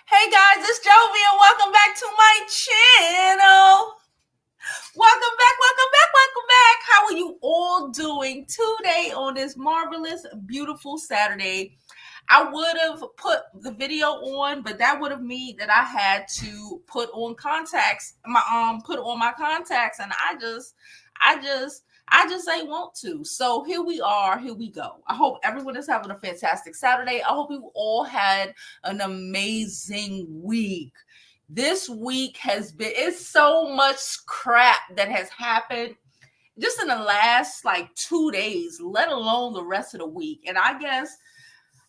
Hey guys, it's Jovi and welcome back to my channel. Welcome back. How are you all doing today on this marvelous, beautiful Saturday? I would have put the video on, but that would have meant that I had to put on contacts, put on my contacts, and I just ain't want to. So here we are, here we go. I hope everyone is having a fantastic Saturday. I hope you all had an amazing week. This week it's so much crap that has happened just in the last like 2 days, let alone the rest of the week. And I guess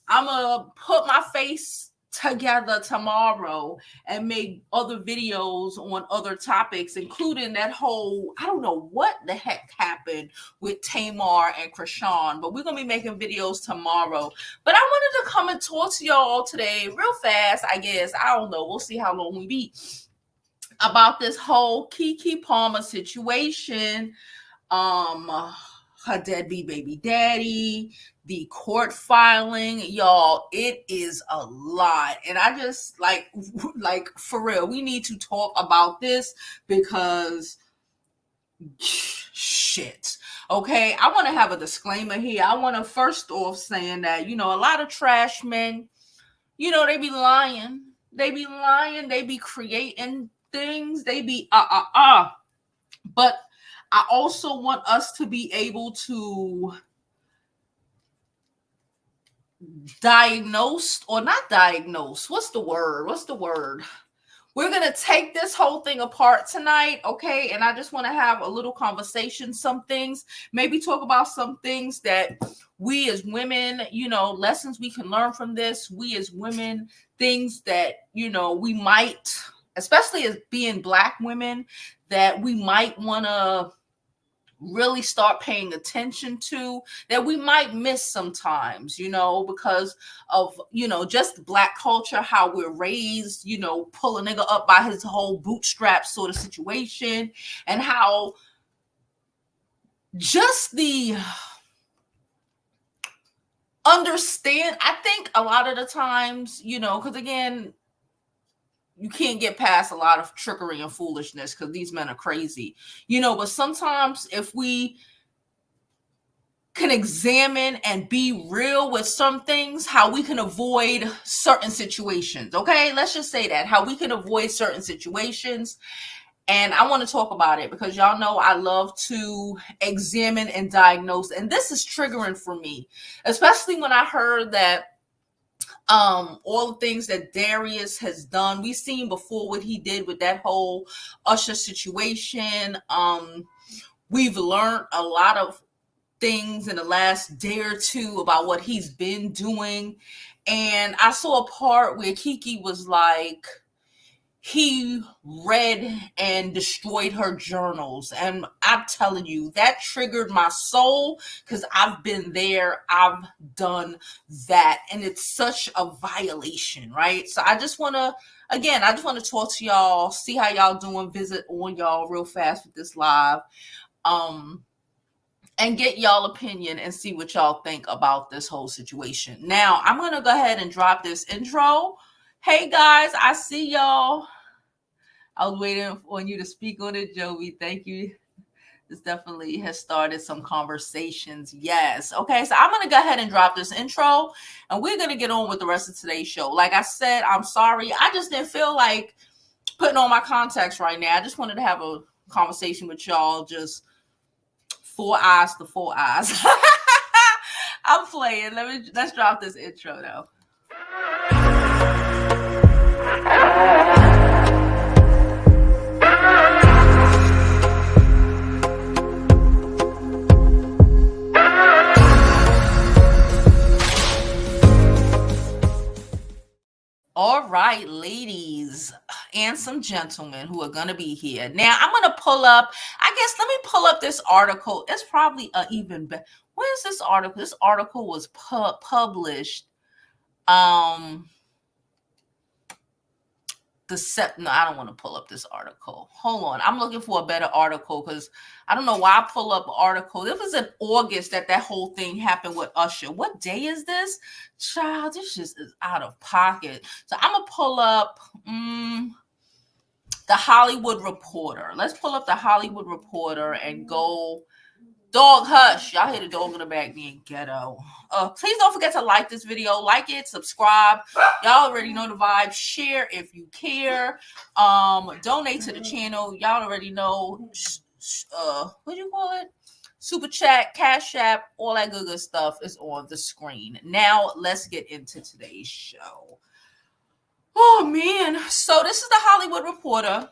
I'm gonna put my face together tomorrow and make other videos on other topics, including that whole, I don't know what the heck happened with Tamar and Krishan, but we're gonna be making videos tomorrow. But I wanted to come and talk to y'all today real fast, I guess. I don't know, we'll see how long we be, about this whole Keke Palmer situation. Her deadbeat baby daddy, the court filing, y'all, it is a lot. And I just like for real, we need to talk about this because shit. Okay, I want to have a disclaimer here. I want to first off saying that, a lot of trash men, they be lying. They be creating things. They be But I also want us to be able to diagnose, or not diagnose. What's the word? We're going to take this whole thing apart tonight, okay? And I just want to have a little conversation, some things, maybe talk about some things that we as women, lessons we can learn from this. We as women, things that, we might, especially as being Black women, that we might want to really start paying attention to, that we might miss sometimes, because of, just Black culture, how we're raised, pull a nigga up by his whole bootstrap sort of situation, and how just the understand, I think a lot of the times, because again, you can't get past a lot of trickery and foolishness because these men are crazy, but sometimes if we can examine and be real with some things, how we can avoid certain situations. Okay, let's just say that, how we can avoid certain situations. And I want to talk about it because y'all know I love to examine and diagnose, and this is triggering for me, especially when I heard that all the things that Darius has done. We've seen before what he did with that whole Usher situation. We've learned a lot of things in the last day or two about what he's been doing. And I saw a part where Keke was like, he read and destroyed her journals. And I'm telling you, that triggered my soul because I've been there. I've done that. And it's such a violation, right? So I just want to talk to y'all, see how y'all doing, visit on y'all real fast with this live. And get y'all opinion and see what y'all think about this whole situation. Now, I'm going to go ahead and drop this intro. Hey guys, I see y'all. I was waiting on you to speak on it, Jovi. Thank you. This definitely has started some conversations. Yes. Okay, so I'm going to go ahead and drop this intro, and we're going to get on with the rest of today's show. Like I said, I'm sorry. I just didn't feel like putting on my contacts right now. I just wanted to have a conversation with y'all, just 4 eyes to 4 eyes. I'm playing. Let's drop this intro though. All right, ladies and some gentlemen who are going to be here. Now, I'm going to pull up, let me pull up this article. It's probably even better. Where's this article? This article was published No, I don't want to pull up this article. Hold on. I'm looking for a better article because I don't know why I pull up an article. It was in August that whole thing happened with Usher. What day is this? Child, this just is out of pocket. So I'm going to pull up the Hollywood Reporter. Let's pull up the Hollywood Reporter and go. Dog, hush. Y'all hear the dog in the back being ghetto. Please don't forget to like this video. Like it, subscribe. Y'all already know the vibe. Share if you care. Donate to the channel. Y'all already know. What do you call it? Super chat, Cash App, all that good stuff is on the screen. Now, let's get into today's show. Oh, man. So this is the Hollywood Reporter.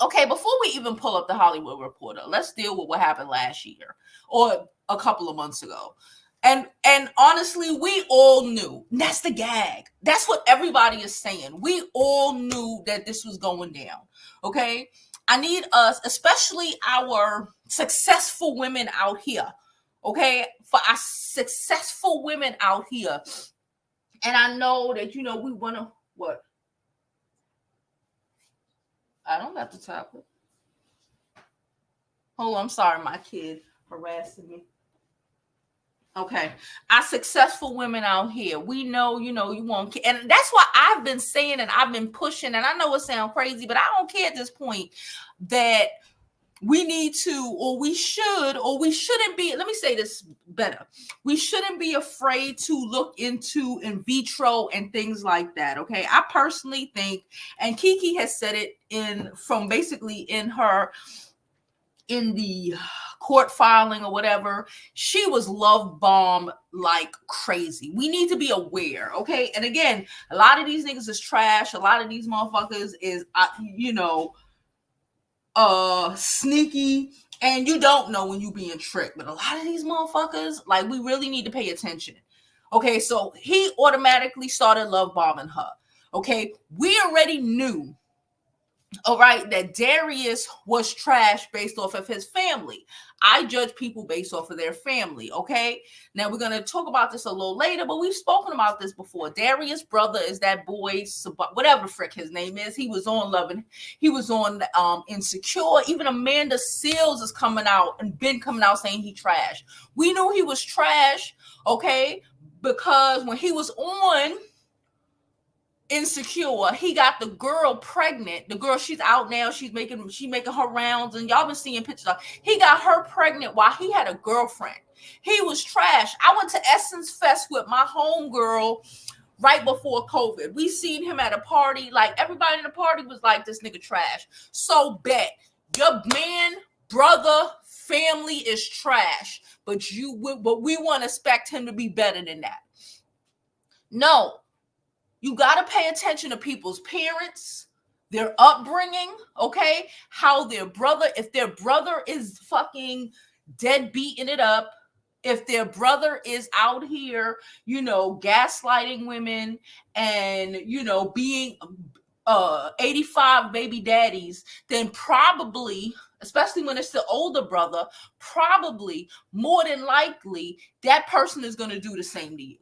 Okay, before we even pull up the Hollywood Reporter, let's deal with what happened last year or a couple of months ago. And honestly, we all knew. That's the gag. That's what everybody is saying. We all knew that this was going down. Okay? I need us, especially our successful women out here. Okay? For our successful women out here. And I know that, we want to, what? I don't got the tablet. Oh, I'm sorry, my kid harassing me. Okay. Our successful women out here, we know, you won't care. And that's why I've been saying and I've been pushing, and I know it sounds crazy, but I don't care at this point that we need to, or we should, or we shouldn't be, let me say this better. We shouldn't be afraid to look into in vitro and things like that. Okay. I personally think, and Keke has said it from basically in the court filing or whatever, she was love bombed like crazy. We need to be aware. Okay. And again, a lot of these niggas is trash. A lot of these motherfuckers is, sneaky, and you don't know when you being tricked. But a lot of these motherfuckers, like, we really need to pay attention. Okay, so he automatically started love bombing her. Okay, we already knew, all right, that Darius was trash based off of his family. I judge people based off of their family, okay? Now, we're going to talk about this a little later, but we've spoken about this before. Darius' brother is that boy, whatever frick his name is. He was on Loving. He was on Insecure. Even Amanda Seales is coming out and been coming out saying he trash. We knew he was trash, okay? Because when he was on Insecure, he got the girl pregnant. The girl, she's out now. She's making her rounds, and y'all been seeing pictures of. He got her pregnant while he had a girlfriend. He was trash. I went to Essence Fest with my homegirl right before COVID. We seen him at a party. Like, everybody in the party was like, this nigga trash. So bet your man, brother, family is trash, but we want to expect him to be better than that. No. You got to pay attention to people's parents, their upbringing, okay? How if their brother is fucking dead beating it up, if their brother is out here, gaslighting women and, being 85 baby daddies, then probably, especially when it's the older brother, probably more than likely that person is going to do the same to you.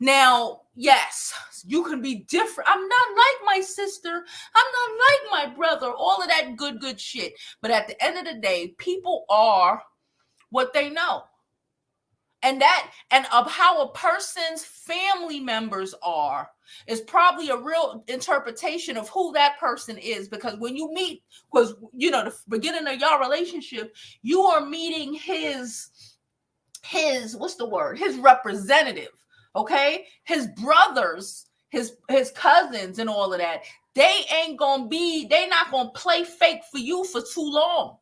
Now, yes, you can be different. I'm not like my sister. I'm not like my brother. All of that good shit. But at the end of the day, people are what they know. And of how a person's family members are is probably a real interpretation of who that person is. Because when you meet, because, the beginning of your relationship, you are meeting his what's the word? His representative. Okay, his brothers, his cousins, and all of that. They not gonna play fake for you for too long.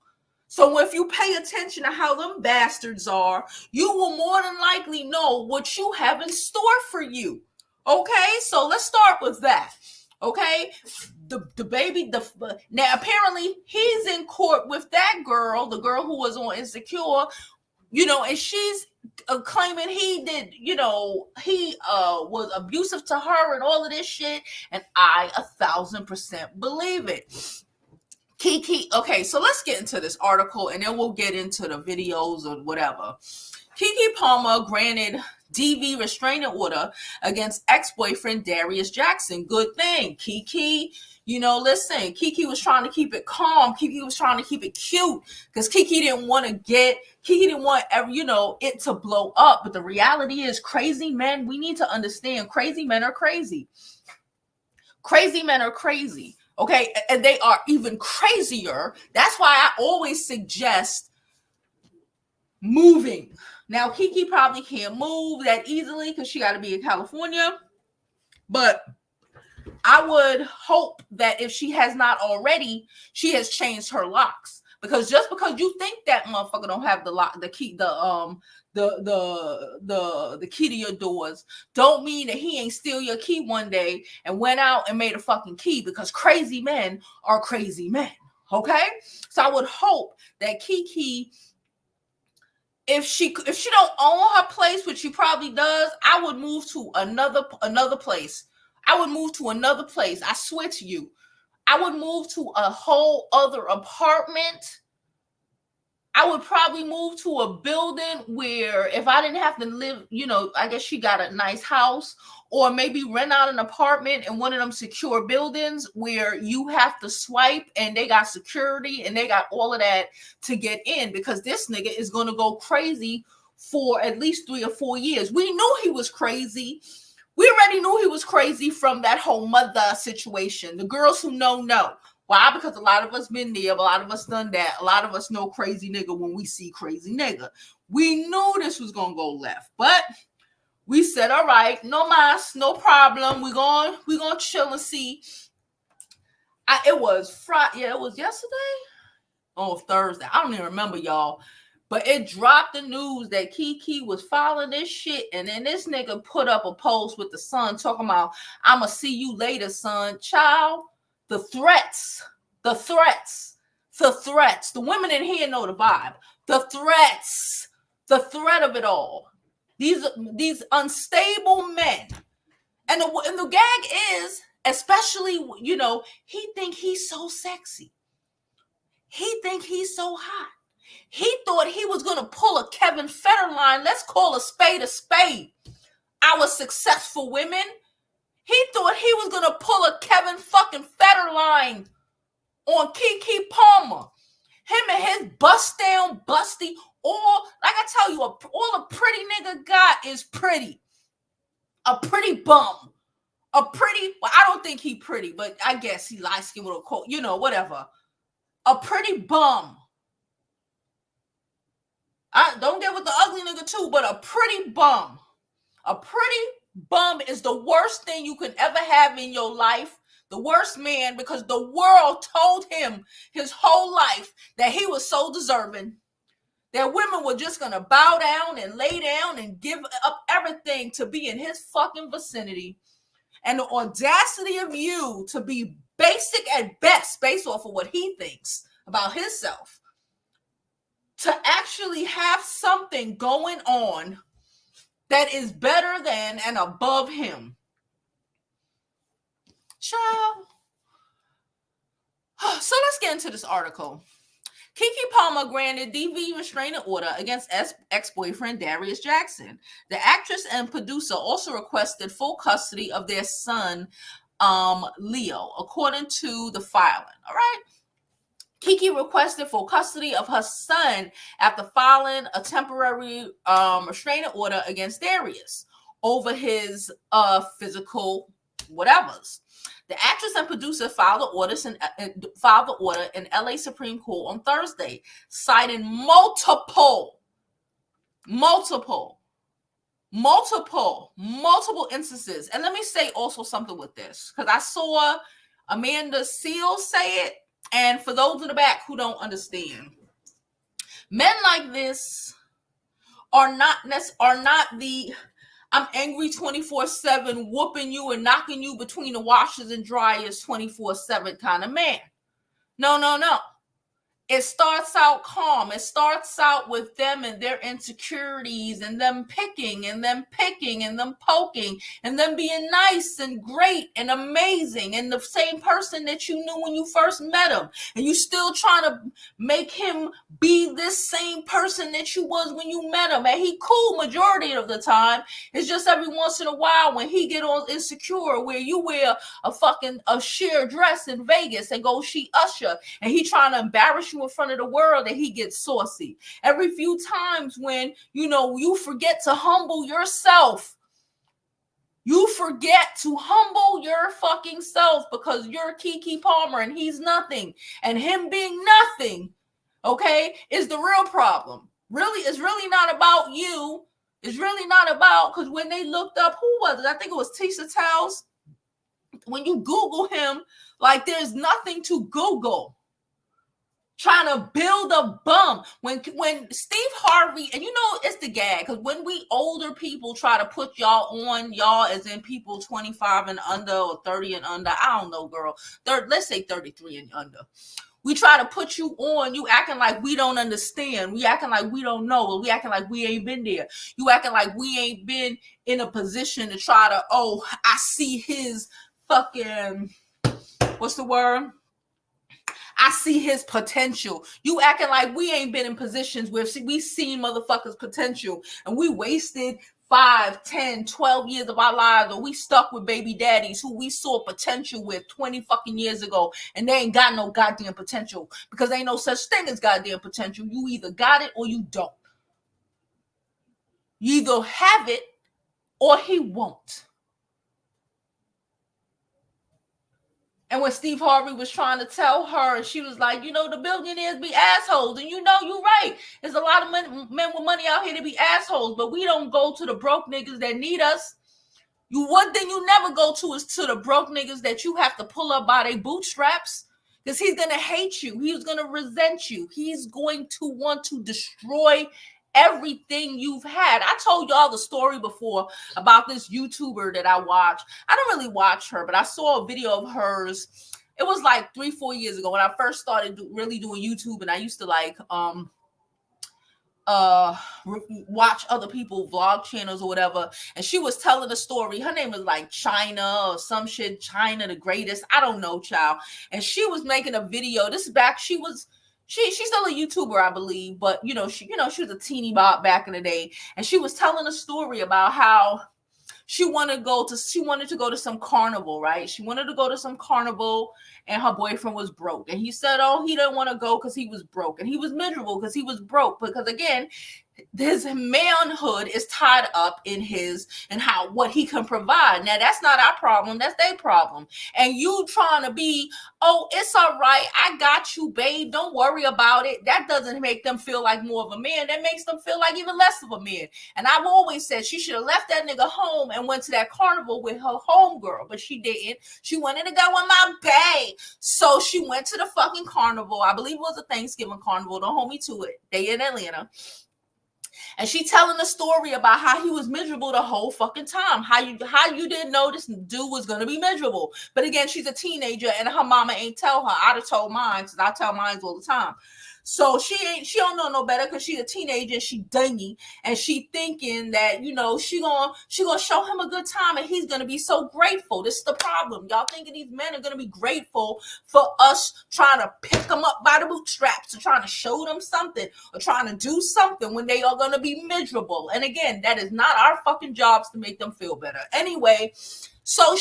So if you pay attention to how them bastards are, you will more than likely know what you have in store for you. Okay, so let's start with that. Okay, the baby. Now apparently he's in court with that girl, the girl who was on Insecure. And she's claiming he did, he was abusive to her and all of this shit. And I 1,000% believe it. Keke, okay, so let's get into this article and then we'll get into the videos or whatever. Keke Palmer granted DV restraining order against ex-boyfriend Darius Jackson. Good thing. Keke, listen, Keke was trying to keep it calm. Keke was trying to keep it cute because Keke didn't want it to blow up. But the reality is crazy men, we need to understand crazy men are crazy. Crazy men are crazy. Okay. And they are even crazier. That's why I always suggest moving. Now, Keke probably can't move that easily because she got to be in California. But I would hope that if she has not already, she has changed her locks. Because just because you think that motherfucker don't have the lock, the key, the key to your doors, don't mean that he ain't steal your key one day and went out and made a fucking key. Because crazy men are crazy men. Okay, so I would hope that Keke, if she don't own her place, which she probably does, I would move to another place. I would move to another place. I swear to you, I would move to a whole other apartment. I would probably move to a building where if I didn't have to live, I guess she got a nice house, or maybe rent out an apartment in one of them secure buildings where you have to swipe and they got security and they got all of that to get in, because this nigga is going to go crazy for at least 3 or 4 years. We knew he was crazy. We already knew he was crazy from that whole mother situation. The girls who know. Why? Because a lot of us been there. A lot of us done that. A lot of us know crazy nigga when we see crazy nigga. We knew this was going to go left. But we said, all right, no mas, no problem. We're going to chill and see. It was Friday. Yeah, it was yesterday. Oh, Thursday. I don't even remember, y'all. But it dropped the news that Keke was filing this shit. And then this nigga put up a post with the son talking about, I'ma see you later, son. Child, the threats. The women in here know the vibe. The threats. The threat of it all. These unstable men. And the gag is, especially, he think he's so sexy. He think he's so hot. He thought he was going to pull a Kevin Federline. Let's call a spade a spade. Our successful women. He thought he was going to pull a Kevin fucking Federline on Keke Palmer. Him and his bust down, busty, all, like I tell you, all a pretty nigga got is pretty. A pretty bum. Well, I don't think he pretty, but I guess he light skin with a coat, whatever. A pretty bum. I don't get with the ugly nigga too, but a pretty bum. A pretty bum is the worst thing you can ever have in your life. The worst man, because the world told him his whole life that he was so deserving, that women were just going to bow down and lay down and give up everything to be in his fucking vicinity. And the audacity of you to be basic at best based off of what he thinks about himself, to actually have something going on that is better than and above him. Child. So let's get into this article. Keke Palmer granted DV restraining order against ex-boyfriend Darius Jackson. The actress and producer also requested full custody of their son, Leo, according to the filing. All right. Keke requested full custody of her son after filing a temporary restraining order against Darius over his physical whatevers. The actress and producer filed the order in LA Supreme Court on Thursday, citing multiple instances. And let me say also something with this, because I saw Amanda Seals say it. And for those in the back who don't understand, men like this are not the I'm angry 24/7, whooping you and knocking you between the washers and dryers 24/7 kind of man. No. It starts out calm. It starts out with them and their insecurities and them picking and them picking and them poking and them being nice and great and amazing and the same person that you knew when you first met him. And you still trying to make him be this same person that you was when you met him. And he cool majority of the time. It's just every once in a while when he get on insecure where you wear a sheer dress in Vegas and go see Usher and he trying to embarrass you in front of the world and he gets saucy. Every few times when, you forget to humble yourself. You forget to humble your fucking self because you're Keke Palmer and he's nothing. And him being nothing, okay, is the real problem. Really, it's really not about you. It's really not about, because when they looked up, who was it? I think it was Tisha Towles. When you Google him, like there's nothing to Google. Trying to build a bum. When Steve Harvey, and it's the gag, because when we older people try to put y'all on, y'all as in people 25 and under or 30 and under, I don't know, girl. Let's say 33 and under. We try to put you on, you acting like we don't understand. We acting like we don't know. We acting like we ain't been there. You acting like we ain't been in a position to try to, I see his fucking, what's the word? I see his potential. You acting like we ain't been in positions where we seen motherfuckers' potential and we wasted 5, 10, 12 years of our lives, or we stuck with baby daddies who we saw potential with 20 fucking years ago and they ain't got no goddamn potential because ain't no such thing as goddamn potential. You either got it or you don't. You either have it or he won't. And when Steve Harvey was trying to tell her, she was like, the billionaires be assholes. And you're right. There's a lot of men with money out here to be assholes, but we don't go to the broke niggas that need us. One thing you never go to is to the broke niggas that you have to pull up by their bootstraps, because he's going to hate you. He's going to resent you. He's going to want to destroy everything you've had. I told y'all the story before about this YouTuber that I watch. I don't really watch her, but I saw a video of hers. It was like 3-4 years ago when I first started really doing YouTube, and I used to watch other people vlog channels or whatever, and she was telling a story. Her name was like China or some shit, China the greatest, I don't know, child. And she was making a video. This is back, she's still a YouTuber, I believe, but she was a teeny bot back in the day, and she was telling a story about how she wanted to go to some carnival, right? She wanted to go to some carnival, and her boyfriend was broke. And he said, he didn't want to go because he was broke. And he was miserable because he was broke. Because again, his manhood is tied up in what he can provide. Now, that's not our problem. That's their problem. And you trying to be, it's all right. I got you, babe. Don't worry about it. That doesn't make them feel like more of a man. That makes them feel like even less of a man. And I've always said she should have left that nigga home and went to that carnival with her homegirl, but she didn't. She wanted to go with my babe. So she went to the fucking carnival. I believe it was a Thanksgiving carnival. Don't hold me to it. They in Atlanta. And she telling a story about how he was miserable the whole fucking time. How you didn't know this dude was going to be miserable. But again, she's a teenager and her mama ain't tell her. I'd have told mine because I tell mine all the time. So she don't know no better because she's a teenager and she dingy and she thinking that, she gonna show him a good time and he's gonna be so grateful. This is the problem. Y'all thinking these men are gonna be grateful for us trying to pick them up by the bootstraps or trying to show them something or trying to do something when they are gonna be miserable. And again, that is not our fucking jobs to make them feel better. Anyway, so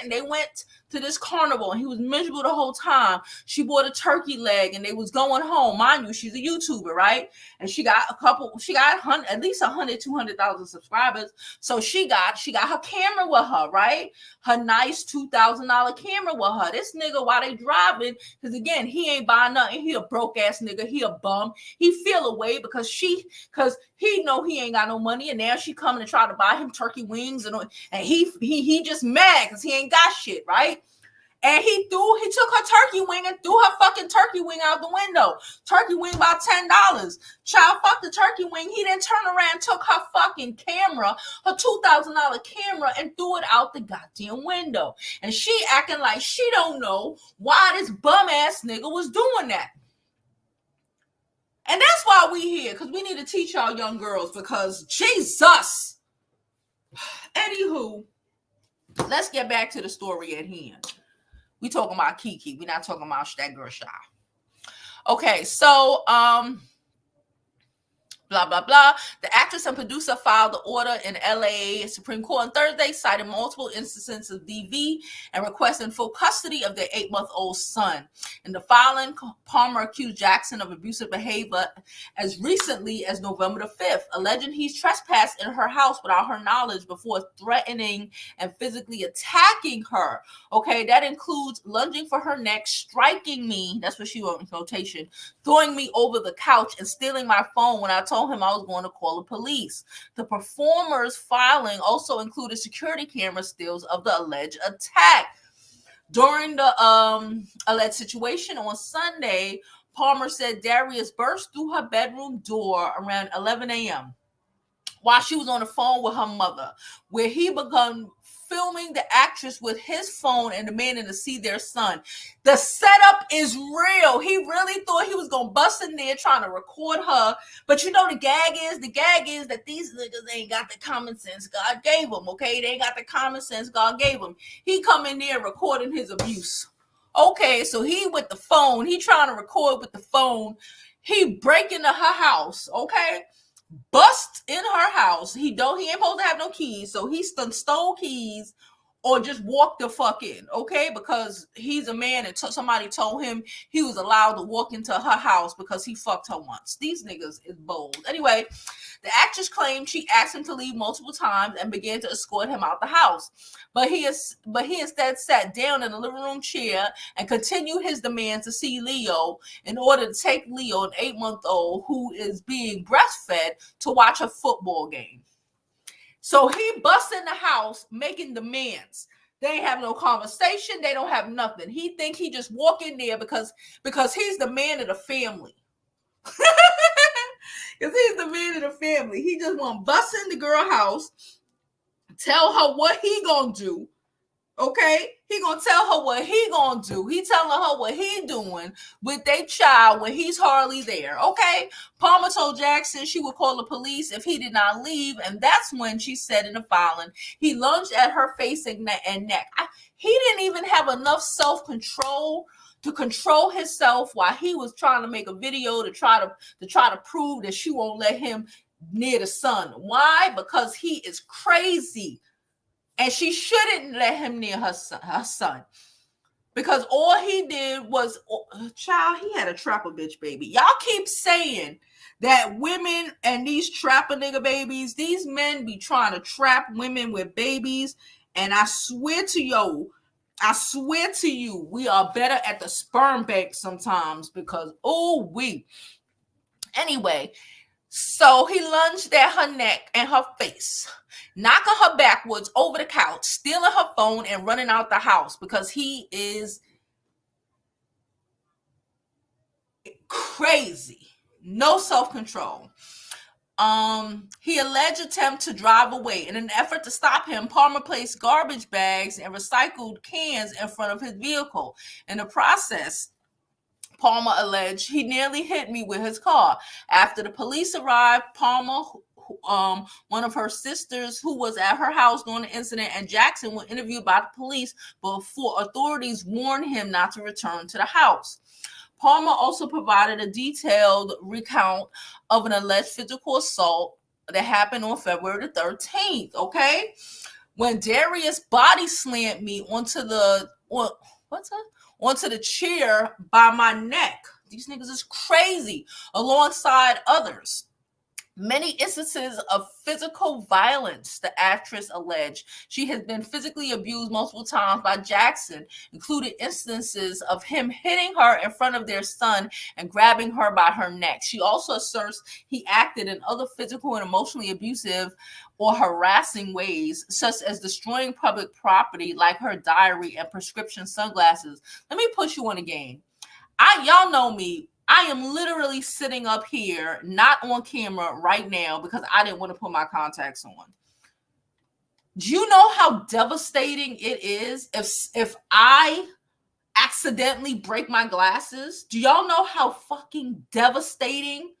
they went to this carnival and he was miserable the whole time. She bought a turkey leg and they was going home. Mind you, she's a YouTuber, right? And she got at least 100, 200,000 subscribers. So she got her camera with her, right? Her nice $2,000 camera with her. This nigga, while they driving, because again, he ain't buying nothing. He a broke ass nigga. He a bum. He feel away because he know he ain't got no money, and now she coming to try to buy him turkey wings, and he just mad because he ain't got shit, right? And he took her turkey wing and threw her fucking turkey wing out the window. Turkey wing about $10. Child, fuck the turkey wing. He then turned around, took her fucking camera, her $2,000 camera, and threw it out the goddamn window. And she acting like she don't know why this bum ass nigga was doing that. And that's why we here, because we need to teach our young girls, because Jesus. Anywho, let's get back to the story at hand. We talking about Keke. We're not talking about that girl Shy. Okay, so blah, blah, blah. The actress and producer filed the order in LA Supreme Court on Thursday, citing multiple instances of DV and requesting full custody of their 8-month-old son. In the filing, Palmer accused Jackson of abusive behavior as recently as November the 5th, alleging he's trespassed in her house without her knowledge before threatening and physically attacking her. Okay, that includes lunging for her neck, striking me, that's what she wrote in quotation, throwing me over the couch, and stealing my phone when I told him I was going to call the police. The performer's filing also included security camera stills of the alleged attack. During the alleged situation on Sunday, Palmer said Darius burst through her bedroom door around 11 a.m. while she was on the phone with her mother, where he began filming the actress with his phone and demanding to see their son. The setup is real. He really thought he was going to bust in there trying to record her. But you know the gag is that these niggas ain't got the common sense God gave them, okay? They ain't got the common sense God gave them. He come in there recording his abuse. Okay, so he with the phone. He trying to record with the phone. He break into her house, okay? Bust in her house. He ain't supposed to have no keys, so he stole keys or just walked the fuck in, okay? Because he's a man and somebody told him he was allowed to walk into her house because he fucked her once. These niggas is bold. Anyway, the actress claimed she asked him to leave multiple times and began to escort him out the house. But he instead sat down in the living room chair and continued his demand to see Leo in order to take Leo, an 8-month-old who is being breastfed, to watch a football game. So he busts in the house making demands. They ain't have no conversation. They don't have nothing. He think he just walk in there because he's the man of the family. Because he's the man of the family. He just want to bust in the girl house, tell her what he gonna do. Okay, he gonna tell her what he gonna do. He telling her what he doing with their child when he's hardly there. Okay, Palmer told Jackson she would call the police if he did not leave, and that's when she said in the filing he lunged at her face and neck. He didn't even have enough self-control to control himself while he was trying to make a video to try to prove that she won't let him near the son. Why? Because he is crazy. And she shouldn't let him near her son. Because all he did was, child, he had a trapper bitch baby. Y'all keep saying that women and these trapper nigga babies, these men be trying to trap women with babies. And I swear to you, we are better at the sperm bank sometimes because, Anyway, so he lunged at her neck and her face, knocking her backwards over the couch, stealing her phone, and running out the house because he is crazy. No self-control. He alleged attempt to drive away. In an effort to stop him, Palmer placed garbage bags and recycled cans in front of his vehicle. In the process, Palmer alleged he nearly hit me with his car. After the police arrived, Palmer, one of her sisters who was at her house during the incident, and Jackson were interviewed by the police before authorities warned him not to return to the house. Palmer also provided a detailed recount of an alleged physical assault that happened on February the 13th, okay? When Darius body slammed me onto the chair by my neck. These niggas is crazy, alongside others. Many instances of physical violence, the actress alleged. She has been physically abused multiple times by Jackson, including instances of him hitting her in front of their son and grabbing her by her neck. She also asserts he acted in other physical and emotionally abusive or harassing ways, such as destroying public property like her diary and prescription sunglasses. Let me put you on a game. Y'all know me. I am literally sitting up here, not on camera right now because I didn't want to put my contacts on. Do you know how devastating it is if I accidentally break my glasses? Do y'all know how fucking devastating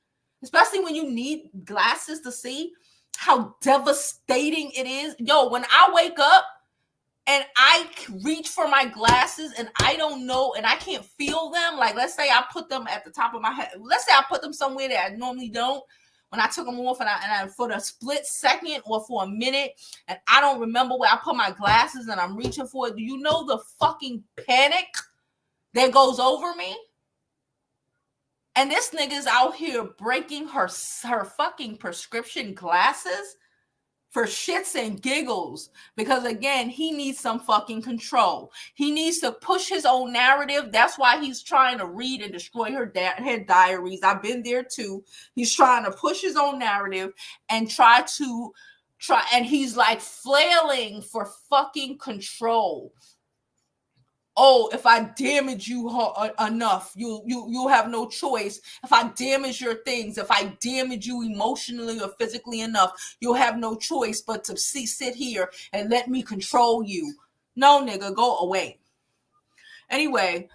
especially when you need glasses to see how devastating it is. Yo, when I wake up and I reach for my glasses and I don't know and I can't feel them, like let's say I put them at the top of my head. Let's say I put them somewhere that I normally don't. When I took them off and I for a split second or for a minute and I don't remember where I put my glasses and I'm reaching for it, do you know the fucking panic that goes over me? And this nigga's out here breaking her fucking prescription glasses for shits and giggles, because again, he needs some fucking control. He needs to push his own narrative. That's why he's trying to read and destroy her diaries. I've been there too. He's trying to push his own narrative and try, and he's like flailing for fucking control. Oh, if I damage you enough, you'll have no choice. If I damage your things, if I damage you emotionally or physically enough, you'll have no choice but to sit here and let me control you. No, nigga, go away. Anyway,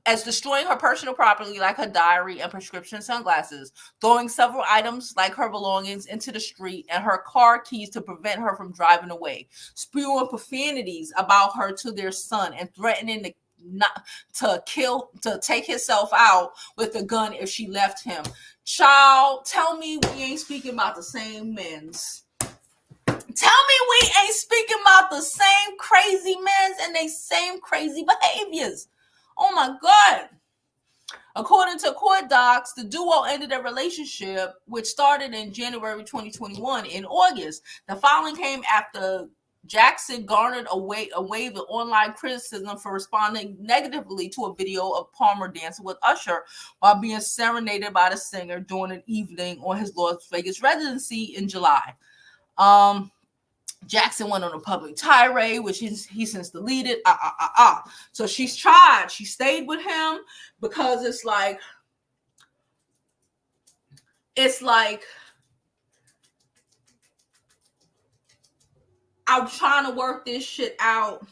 as destroying her personal property like her diary and prescription sunglasses, throwing several items like her belongings into the street and her car keys to prevent her from driving away, spewing profanities about her to their son, and threatening to take himself out with a gun if she left him. Child, tell me we ain't speaking about the same men's. Tell me we ain't speaking about the same crazy men's and they same crazy behaviors. Oh my God. According to court docs, the duo ended their relationship, which started in January 2021. In August, the filing came after Jackson garnered a wave of online criticism for responding negatively to a video of Palmer dancing with Usher while being serenaded by the singer during an evening on his Las Vegas residency in July. Jackson went on a public tirade, which he since deleted. So she stayed with him because it's like I'm trying to work this shit out.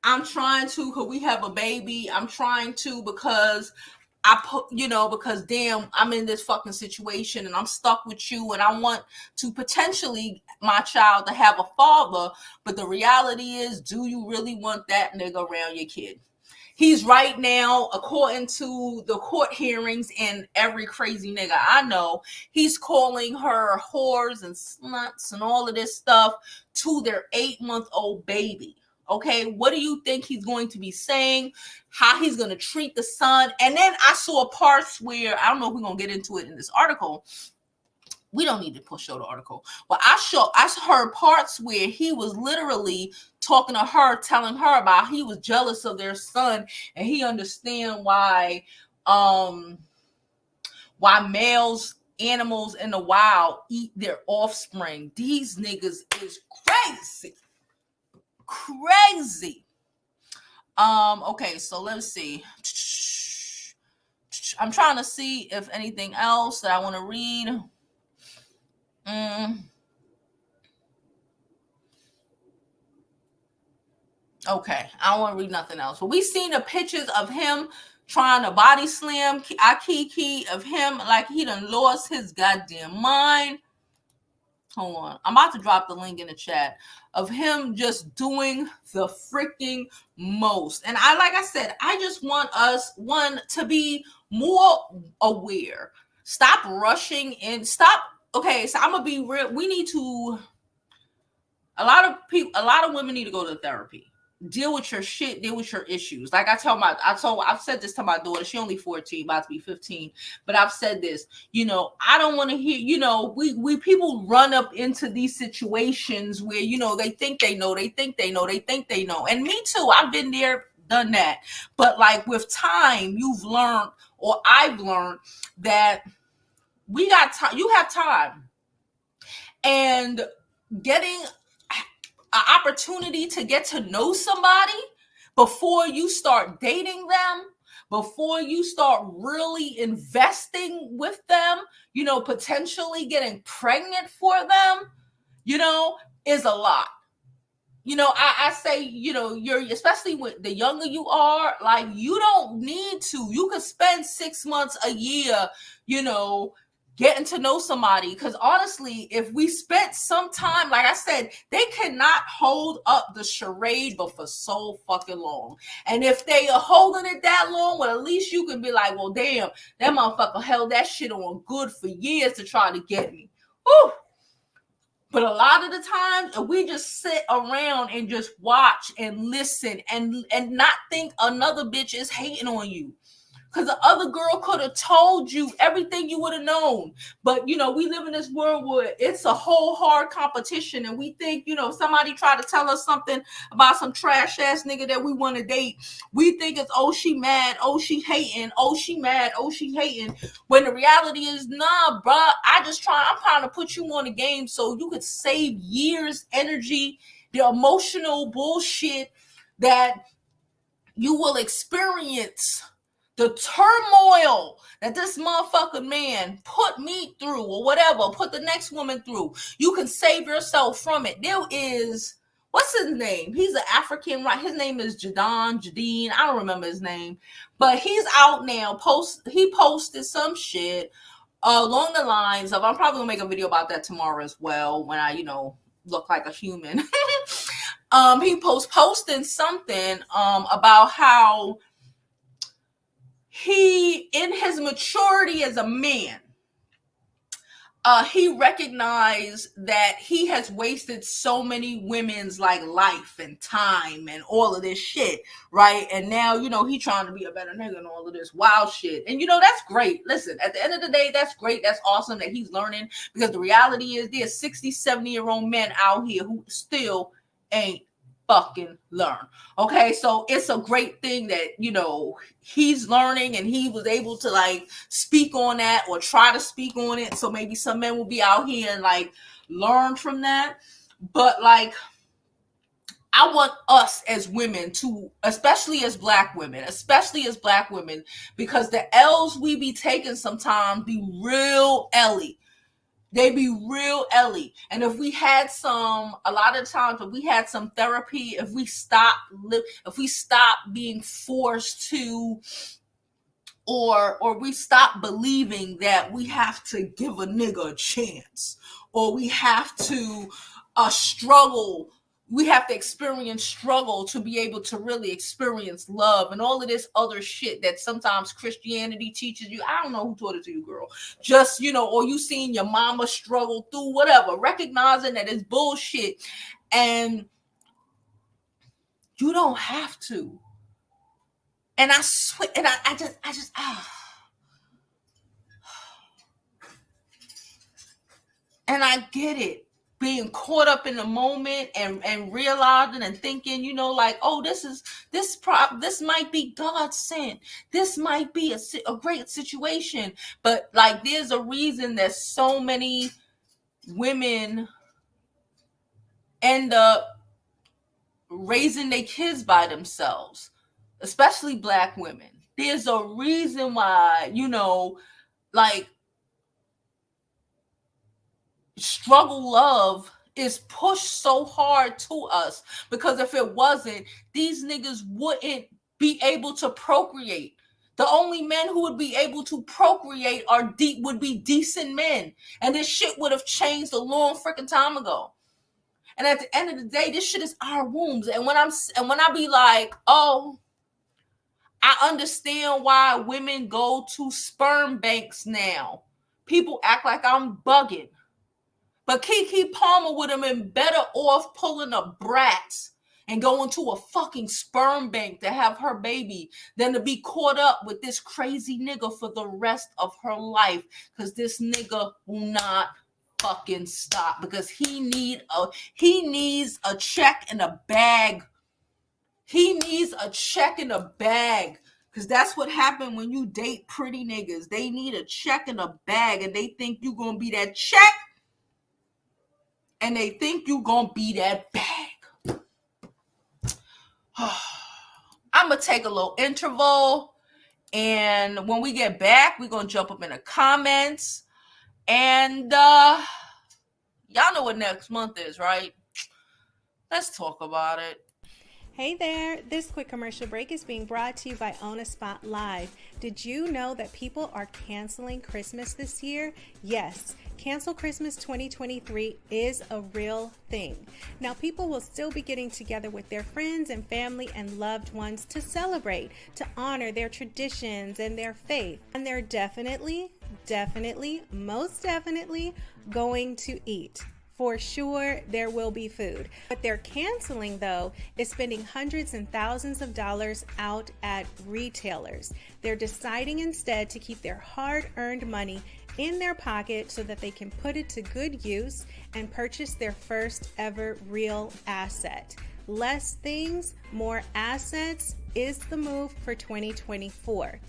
I'm trying to because we have a baby. I'm trying to because because damn, I'm in this fucking situation and I'm stuck with you and I want to potentially my child to have a father. But the reality is, do you really want that nigga around your kid? He's right now, according to the court hearings and every crazy nigga I know, he's calling her whores and sluts and all of this stuff to their 8-month-old baby. Okay, what do you think he's going to be saying? How he's going to treat the son? And then I saw parts where, I don't know if we're going to get into it in this article. We don't need to show the article. But I heard parts where he was literally talking to her, telling her about he was jealous of their son and he understand why males, animals in the wild eat their offspring. These niggas is crazy. Crazy. Okay, so let's see. I'm trying to see if anything else that I want to read. Okay, I don't want to read nothing else. But we seen the pictures of him trying to body slam Keke, of him like he done lost his goddamn mind. Hold on. I'm about to drop the link in the chat of him just doing the freaking most. And like I said, I just want us, to be more aware. Stop rushing and stop. Okay, so I'm going to be real. We need to, a lot of women need to go to therapy. Deal with your shit, deal with your issues. Like I've said this to my daughter. She only 14, about to be 15. But I've said this, I don't want to hear, we people run up into these situations where, they think they know. And me too, I've been there, done that. But like with time, you've learned, or I've learned that we got time, you have time. And getting an opportunity to get to know somebody before you start dating them, before you start really investing with them, potentially getting pregnant for them, is a lot. I say, you're, especially with the younger you are, like, you don't need to. You could spend 6 months, a year, getting to know somebody. Because honestly, if we spent some time, like I said, they cannot hold up the charade but for so fucking long. And if they are holding it that long, well, at least you can be like, well, damn, that motherfucker held that shit on good for years to try to get me. Whew. But a lot of the times we just sit around and just watch and listen and not think another bitch is hating on you. Because the other girl could have told you everything you would have known. But, we live in this world where it's a whole hard competition. And we think, somebody tried to tell us something about some trash ass nigga that we want to date. We think it's, oh, she mad. Oh, she hating. Oh, she mad. Oh, she hating. When the reality is, nah, bruh, I'm trying to put you on the game so you could save years, energy, the emotional bullshit that you will experience, the turmoil that this motherfucking man put me through or whatever, put the next woman through. You can save yourself from it. There is, what's his name? He's an African, right? His name is Jadine. I don't remember his name, but he's out now. He posted some shit along the lines of, I'm probably gonna make a video about that tomorrow as well when I, look like a human. He posting something about how he, in his maturity as a man, he recognized that he has wasted so many women's life and time and all of this shit, right? And now, he trying to be a better nigga and all of this wild shit. And that's great. Listen, at the end of the day, that's great. That's awesome that he's learning, because the reality is there's 60, 70-year-old men out here who still ain't fucking learn. Okay, so it's a great thing that he's learning and he was able to speak on that or try to speak on it. So maybe some men will be out here and learn from that. But I want us as women to, especially as black women, because the L's we be taking sometimes be real Ellie. They be real Ellie. And if we had a lot of times, if we had some therapy, if we stop being forced to, or we stop believing that we have to give a nigga a chance, or we have to struggle. We have to experience struggle to be able to really experience love and all of this other shit that sometimes Christianity teaches you. I don't know who taught it to you, girl. Just, or you seen your mama struggle through whatever, recognizing that it's bullshit and you don't have to. And I swear, and I just and I get it. Being caught up in the moment and realizing and thinking, oh, this might be God sent. This might be a great situation. But there's a reason that so many women end up raising their kids by themselves, especially black women. There's a reason why, struggle love is pushed so hard to us, because if it wasn't, these niggas wouldn't be able to procreate. The only men who would be able to procreate would be decent men, and this shit would have changed a long freaking time ago. And at the end of the day, this shit is our wombs. And when I be like, oh, I understand why women go to sperm banks now. People act like I'm bugging. But Keke Palmer would have been better off pulling a brat and going to a fucking sperm bank to have her baby than to be caught up with this crazy nigga for the rest of her life. Because this nigga will not fucking stop. Because he needs a check in a bag. He needs a check in a bag. Because that's what happened when you date pretty niggas. They need a check in a bag, and they think you're going to be that check. And they think you're going to be that bag. I'm going to take a little interval. And when we get back, we're going to jump up in the comments. And y'all know what next month is, right? Let's talk about it. Hey there, this quick commercial break is being brought to you by On a Spot Live. Did you know that people are canceling Christmas this year? Yes, Cancel Christmas 2023 is a real thing. Now, people will still be getting together with their friends and family and loved ones to celebrate, to honor their traditions and their faith. And they're definitely, most definitely going to eat. For sure, there will be food. What they're canceling, though, is spending hundreds and thousands of dollars out at retailers. They're deciding instead to keep their hard-earned money in their pocket so that they can put it to good use and purchase their first ever real asset. Less things, more assets is the move for 2024.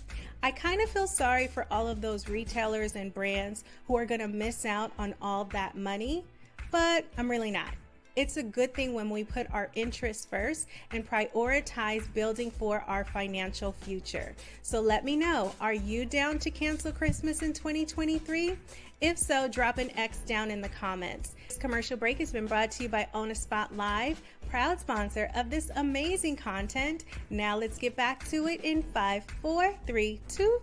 I kind of feel sorry for all of those retailers and brands who are going to miss out on all that money. But I'm really not. It's a good thing when we put our interests first and prioritize building for our financial future. So let me know, are you down to cancel Christmas in 2023? If so, drop an X down in the comments. This commercial break has been brought to you by On a Spot Live, proud sponsor of this amazing content. Now let's get back to it in 5, 4, 3, 2.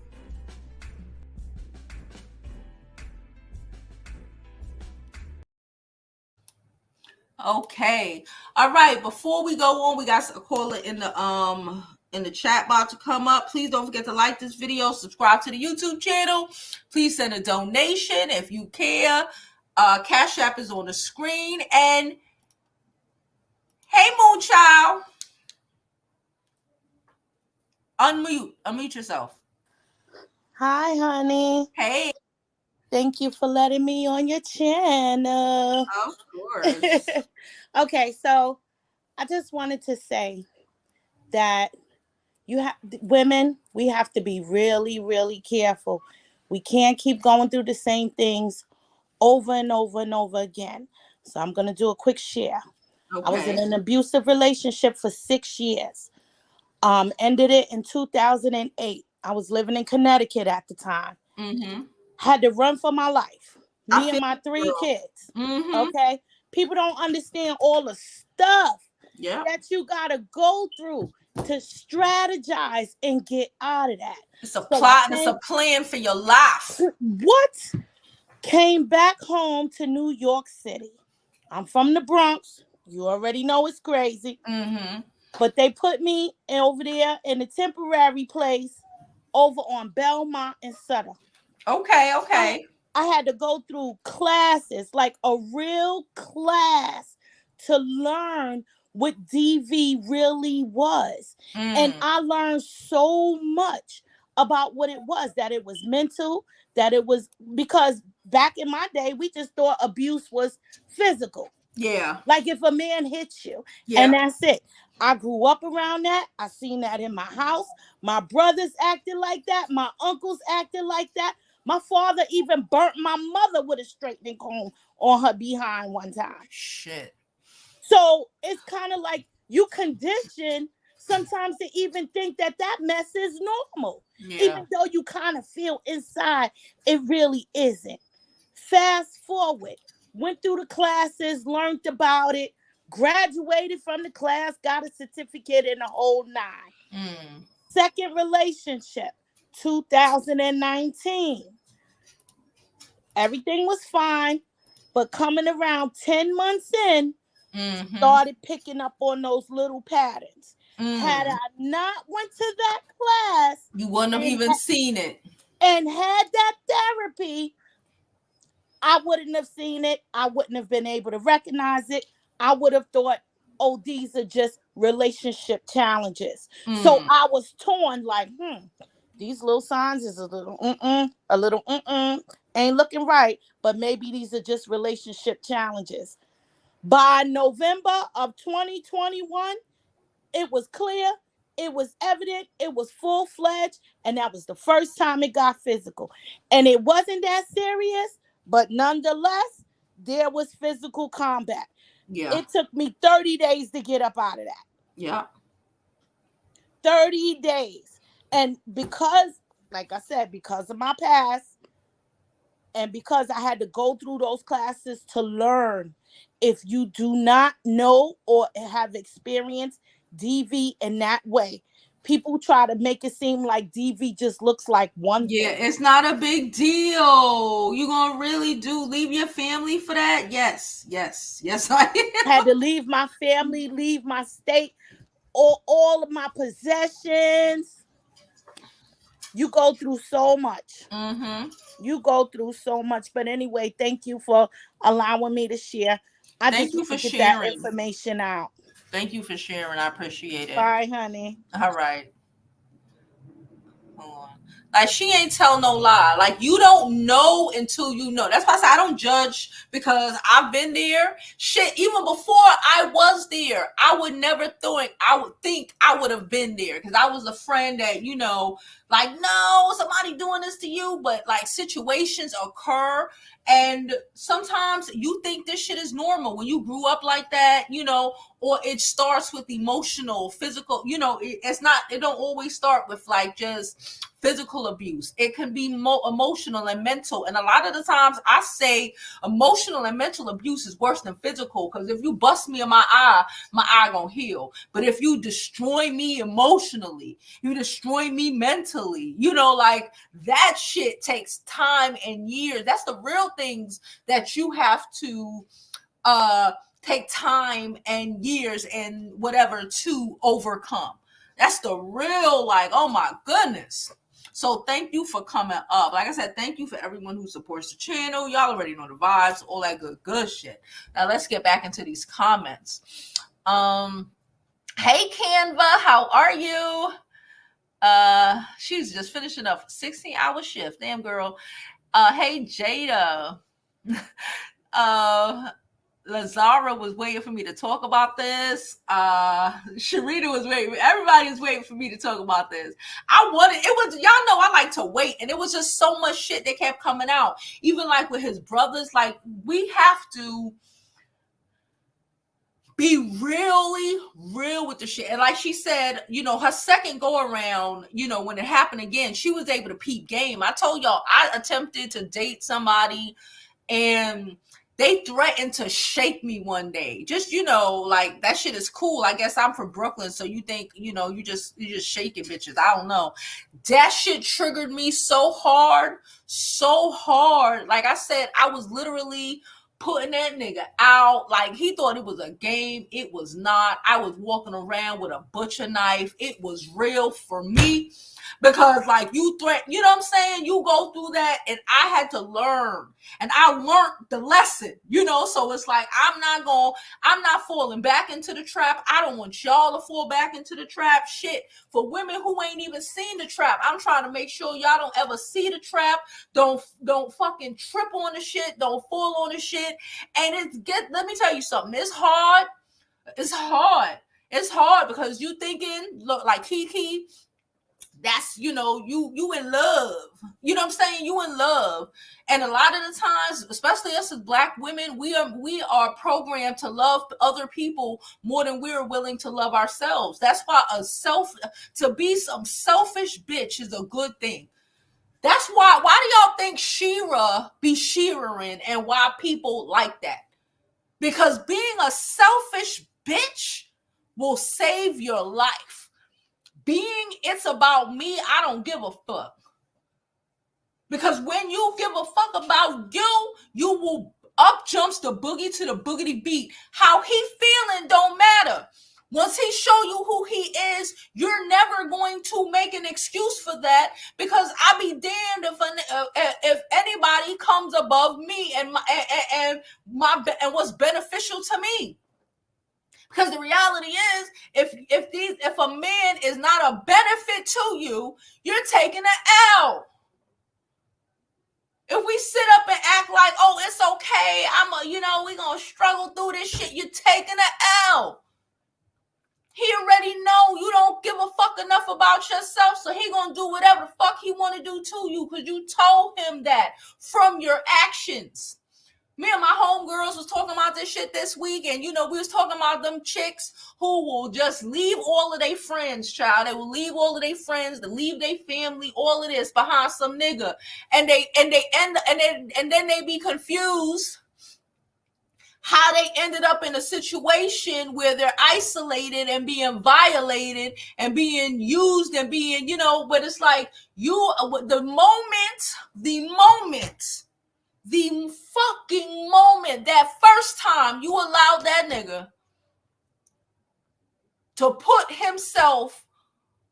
Okay. All right. Before we go on, we got a caller in the chat box to come up. Please don't forget to like this video, subscribe to the YouTube channel. Please send a donation if you care. Cash App is on the screen. And hey, Moonchild, unmute yourself. Hi, honey. Hey. Thank you for letting me on your channel. Of course. Okay, so I just wanted to say that women, we have to be really, really careful. We can't keep going through the same things over and over and over again. So I'm going to do a quick share. Okay. I was in an abusive relationship for 6 years. Ended it in 2008. I was living in Connecticut at the time. Mm-hmm. Had to run for my life. Me and my 3 kids. Mm-hmm. Okay? People don't understand all the stuff that you got to go through to strategize and get out of that. It's a plot and it's a plan for your life. What? Came back home to New York City. I'm from the Bronx. You already know it's crazy. Mm-hmm. But they put me over there in a temporary place over on Belmont and Sutter. Okay. I had to go through classes, like a real class, to learn what DV really was. And I learned so much about what it was, that it was mental, that it was, because back in my day, we just thought abuse was physical. Yeah. Like if a man hits you, and that's it. I grew up around that. I seen that in my house. My brothers acted like that. My uncles acted like that. My father even burnt my mother with a straightening comb on her behind one time. Shit. So it's kind of like you condition sometimes to even think that mess is normal. Yeah. Even though you kind of feel inside, it really isn't. Fast forward. Went through the classes, learned about it, graduated from the class, got a certificate in the whole 9. Second relationship, 2019. Everything was fine, but coming around 10 months in, started picking up on those little patterns. Had I not went to that class, you wouldn't have even seen it. And had that therapy, I wouldn't have seen it. I wouldn't have been able to recognize it. I would have thought, oh, these are just relationship challenges. So I was torn like, these little signs is a little ain't looking right, but maybe these are just relationship challenges. By November of 2021, it was clear, it was evident, it was full-fledged, and that was the first time it got physical. And it wasn't that serious, but nonetheless, there was physical combat. Yeah. It took me 30 days to get up out of that. Yeah. 30 days. And because, like I said, because of my past, And because I had to go through those classes to learn, if you do not know or have experienced DV in that way, people try to make it seem like DV just looks like one Yeah, thing. it's not a big deal. You gonna really do leave your family for that? Yes, yes, yes, I Had to leave my family, leave my state, or all of my possessions. You go through so much. am. You go through so much. But anyway, thank you for allowing me to share. I Thank just you want for to get that sharing. information out. Thank you for sharing. I appreciate it. Bye, honey. All right. Hold on. Like she ain't tell no lie. Like you don't know until you know. That's why I say I don't judge because I've been there. Shit, even before I was there, I would never think I would have been there because I was a friend that like no, somebody doing this to you, but like situations occur, and sometimes you think this shit is normal when you grew up like that, or it starts with emotional, physical. It's not. It don't always start with like just physical abuse. It can be emotional and mental, and a lot of the times I say emotional and mental abuse is worse than physical because if you bust me in my eye gonna heal. But if you destroy me emotionally, you destroy me mentally, like that shit takes time and years. That's the real things that you have to take time and years and whatever to overcome. That's the real, like, oh my goodness. So thank you for coming up. Like I said, thank you for everyone who supports the channel. Y'all already know the vibes, all that good shit. Now let's get back into these comments. Hey Canva, how are you? She's just finishing up a 16-hour shift. Damn girl. Hey Jada. Lazara was waiting for me to talk about this. Sharita was waiting. Everybody was waiting for me to talk about this. Y'all know I like to wait, and it was just so much shit that kept coming out. Even like with his brothers, like we have to be really real with the shit. And like she said, her second go around, when it happened again, she was able to peep game. I told y'all I attempted to date somebody and they threatened to shake me one day. Just, like that shit is cool. I guess I'm from Brooklyn, so you think, you just shaking bitches. I don't know. That shit triggered me so hard. Like I said, I was literally putting that nigga out. Like he thought it was a game. It was not. I was walking around with a butcher knife. It was real for me. Because like you what I'm saying? You go through that and I had to learn. And I learned the lesson, so it's like I'm not falling back into the trap. I don't want y'all to fall back into the trap. Shit. For women who ain't even seen the trap, I'm trying to make sure y'all don't ever see the trap. Don't fucking trip on the shit. Don't fall on the shit. And let me tell you something. It's hard. It's hard. It's hard because you thinking, look, like Keke, that's you in love, what I'm saying, you in love. And a lot of the times, especially us as Black women, we are programmed to love other people more than we're willing to love ourselves. That's why to be some selfish bitch is a good thing. That's why do y'all think Shira be Shiraing and why people like that? Because being a selfish bitch will save your life. Being it's about me, I don't give a fuck. Because when you give a fuck about you will up jumps the boogie to the boogity beat. How he feeling don't matter. Once he show you who he is, you're never going to make an excuse for that, because I be damned if anybody comes above me and what's beneficial to me. Because the reality is, if a man is not a benefit to you, you're taking an L. If we sit up and act like, oh, it's okay, we gonna struggle through this shit, you're taking an L. He already know you don't give a fuck enough about yourself, so he gonna do whatever the fuck he want to do to you because you told him that from your actions. Me and my homegirls was talking about this shit this week, and we was talking about them chicks who will just leave all of their friends, child. They will leave all of their friends, to leave their family, all of this behind some nigga, and then they be confused how they ended up in a situation where they're isolated and being violated and being used and being, but it's like the fucking moment, that first time you allowed that nigga to put himself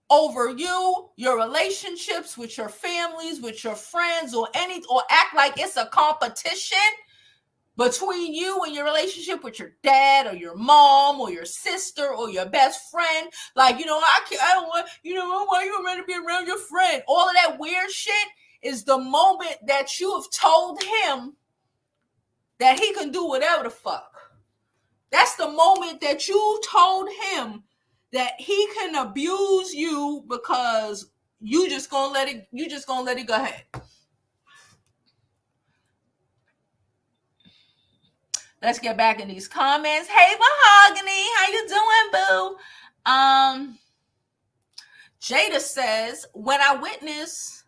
over you, your relationships with your families, with your friends, or act like it's a competition between you and your relationship with your dad or your mom or your sister or your best friend. Like, I don't want, why you ready to be around your friend? All of that weird shit is the moment that you have told him that he can do whatever the fuck. That's the moment that you told him that he can abuse you because you just gonna let it go ahead. Let's get back in these comments. Hey, Mahogany, how you doing, boo? Jada says, when I witness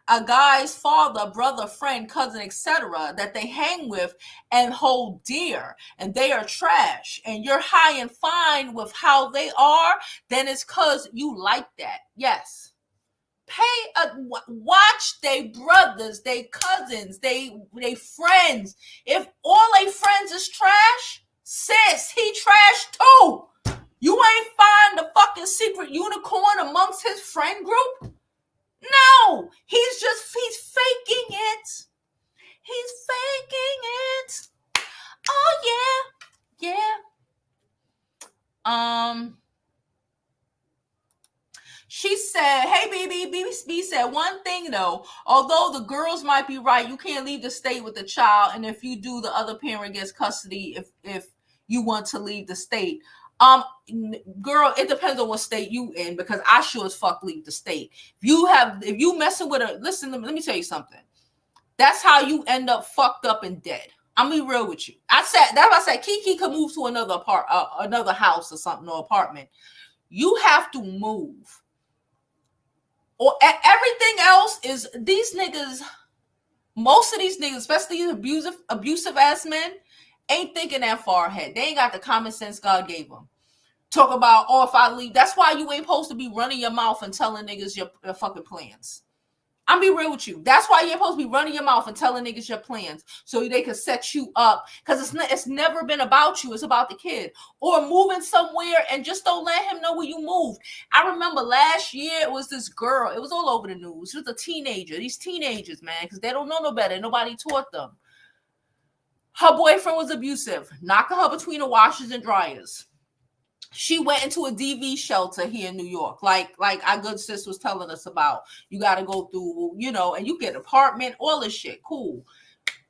a guy's father, brother, friend, cousin, etc., that they hang with and hold dear, and they are trash, and you're high and fine with how they are, then it's because you like that. Yes. Watch they brothers, they cousins, they friends. If all they friends is trash, sis, he trash too. You ain't find the fucking secret unicorn amongst his friend group? No, he's faking it. He's faking it. Oh yeah. She said, hey, BB said, one thing though, although the girls might be right, you can't leave the state with the child, and if you do, the other parent gets custody if you want to leave the state. Girl, it depends on what state you in, because I sure as fuck leave the state. If you messing with listen, let me tell you something. That's how you end up fucked up and dead. I'm gonna be real with you. That's why I said Keke could move to another house or something, or apartment. You have to move. Or everything else is these niggas. Most of these niggas, especially abusive ass men, ain't thinking that far ahead. They ain't got the common sense God gave them. Talk about, if I leave. That's why you ain't supposed to be running your mouth and telling niggas your fucking plans. I'm be real with you. That's why you ain't supposed to be running your mouth and telling niggas your plans so they can set you up. Because it's never been about you. It's about the kid. Or moving somewhere and just don't let him know where you moved. I remember last year it was this girl. It was all over the news. She was a teenager. These teenagers, man, because they don't know no better. Nobody taught them. Her boyfriend was abusive, knocking her between the washers and dryers. She went into a DV shelter here in New York, like our good sis was telling us about. You got to go through, and you get an apartment, all this shit, cool.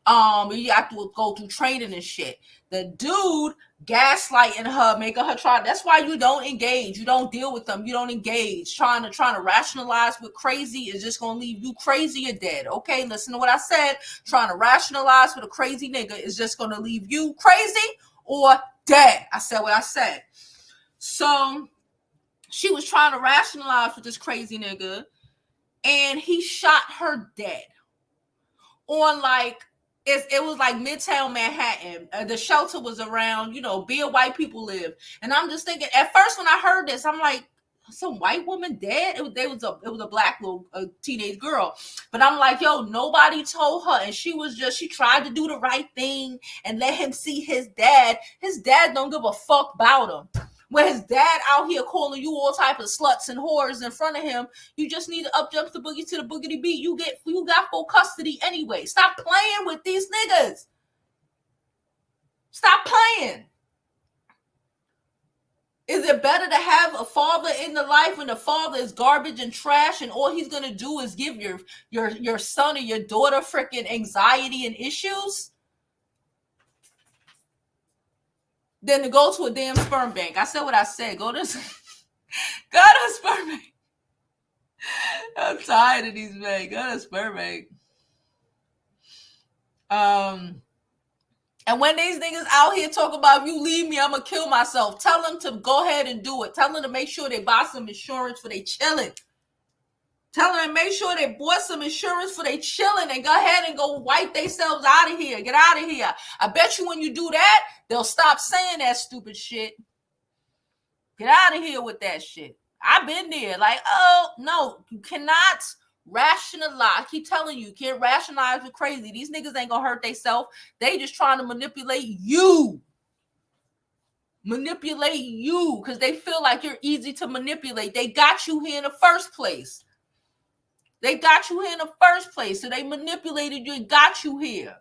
You have to go through training and shit. The dude gaslighting her, making her try. That's why you don't engage. You don't deal with them. You don't engage. Trying to rationalize with crazy is just gonna leave you crazy or dead. Okay, listen to what I said. Trying to rationalize with a crazy nigga is just gonna leave you crazy or dead. I said what I said. So she was trying to rationalize with this crazy nigga, and he shot her dead on it was like Midtown Manhattan. The shelter was around, where white people live. And I'm just thinking, at first when I heard this, I'm like, some white woman dead? It was a black little teenage girl. But I'm like, yo, nobody told her. And she tried to do the right thing and let him see his dad. His dad don't give a fuck about him. When his dad out here calling you all type of sluts and whores in front of him, you just need to up jump the boogie to the boogity beat. You got full custody anyway. Stop playing with these niggas. Stop playing. Is it better to have a father in the life when the father is garbage and trash, and all he's gonna do is give your son or your daughter freaking anxiety and issues? Than to go to a damn sperm bank. I said what I said. Go to a sperm bank. I'm tired of these men. Go to a sperm bank. And when these niggas out here talk about, if you leave me, I'm gonna kill myself, tell them to go ahead and do it. Tell them to make sure they buy some insurance for they chilling. Tell them to make sure they bought some insurance for they chilling and go ahead and go wipe themselves out of here. Get out of here. I bet you when you do that, they'll stop saying that stupid shit. Get out of here with that shit. I've been there. Like, oh, no, you cannot rationalize. I keep telling you, you can't rationalize with crazy. These niggas ain't gonna hurt themselves. They just trying to manipulate you. Manipulate you because they feel like you're easy to manipulate. They got you here in the first place. They got you here in the first place. So they manipulated you and got you here.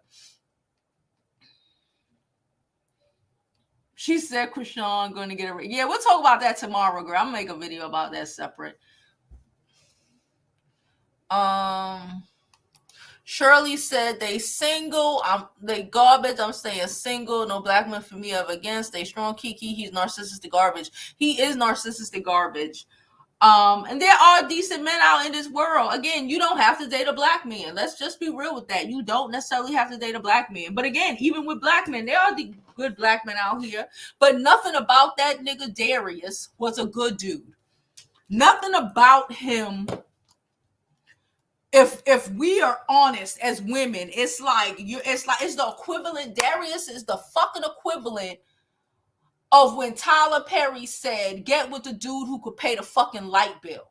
She said, Krishan going to get a... Yeah, we'll talk about that tomorrow, girl. I'm going to make a video about that separate. Shirley said they single. They garbage. I'm saying single. No black men for me ever against. They strong. Keke. He's narcissistic garbage. He is narcissistic garbage. And there are decent men out in this world. Again, you don't have to date a black man. Let's just be real with that. You don't necessarily have to date a black man. But again, even with black men, there are the good black men out here. But nothing about that nigga Darius was a good dude. Nothing about him. If we are honest as women, it's the equivalent. Darius is the fucking equivalent of when Tyler Perry said, get with the dude who could pay the fucking light bill.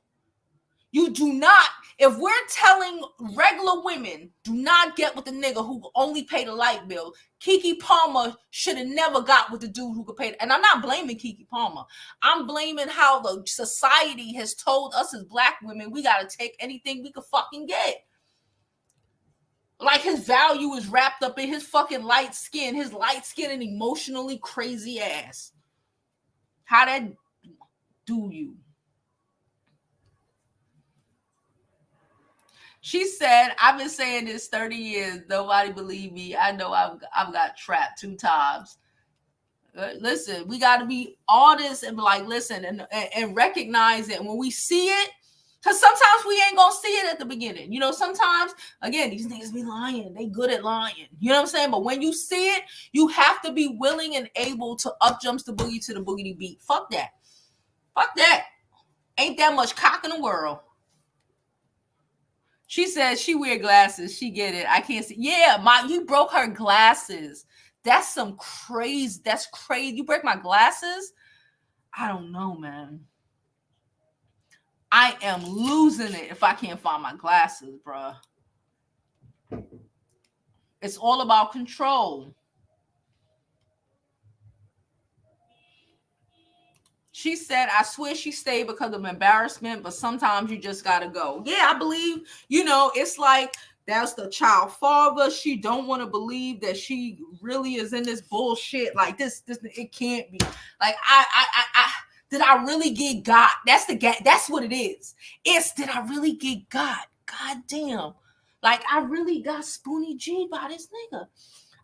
You do not, if we're telling regular women, do not get with the nigga who only pay the light bill. Keke Palmer should have never got with the dude who could pay. And I'm not blaming Keke Palmer. I'm blaming how the society has told us as black women, we got to take anything we could fucking get. Like his value is wrapped up in his fucking light skin and emotionally crazy ass. How that do you? She said, I've been saying this 30 years. Nobody believe me. I know I've got trapped 2 times. Listen, we got to be honest and be like, listen, and recognize it when we see it. Because sometimes we ain't going to see it at the beginning. You know, sometimes, again, these niggas be lying. They good at lying. You know what I'm saying? But when you see it, you have to be willing and able to up jumps the boogie to the boogity beat. Fuck that. Fuck that. Ain't that much cock in the world. She says she wear glasses. She get it. I can't see. Yeah, you broke her glasses. That's some crazy. That's crazy. You break my glasses? I don't know, man. I am losing it if I can't find my glasses, bruh. It's all about control. She said, I swear she stayed because of embarrassment, but sometimes you just got to go. Yeah, I believe, it's like that's the child father. She don't want to believe that she really is in this bullshit. Like this, it can't be. Like, did I really get got? That's what it is. Did I really get got? God damn. Like, I really got Spoonie G by this nigga.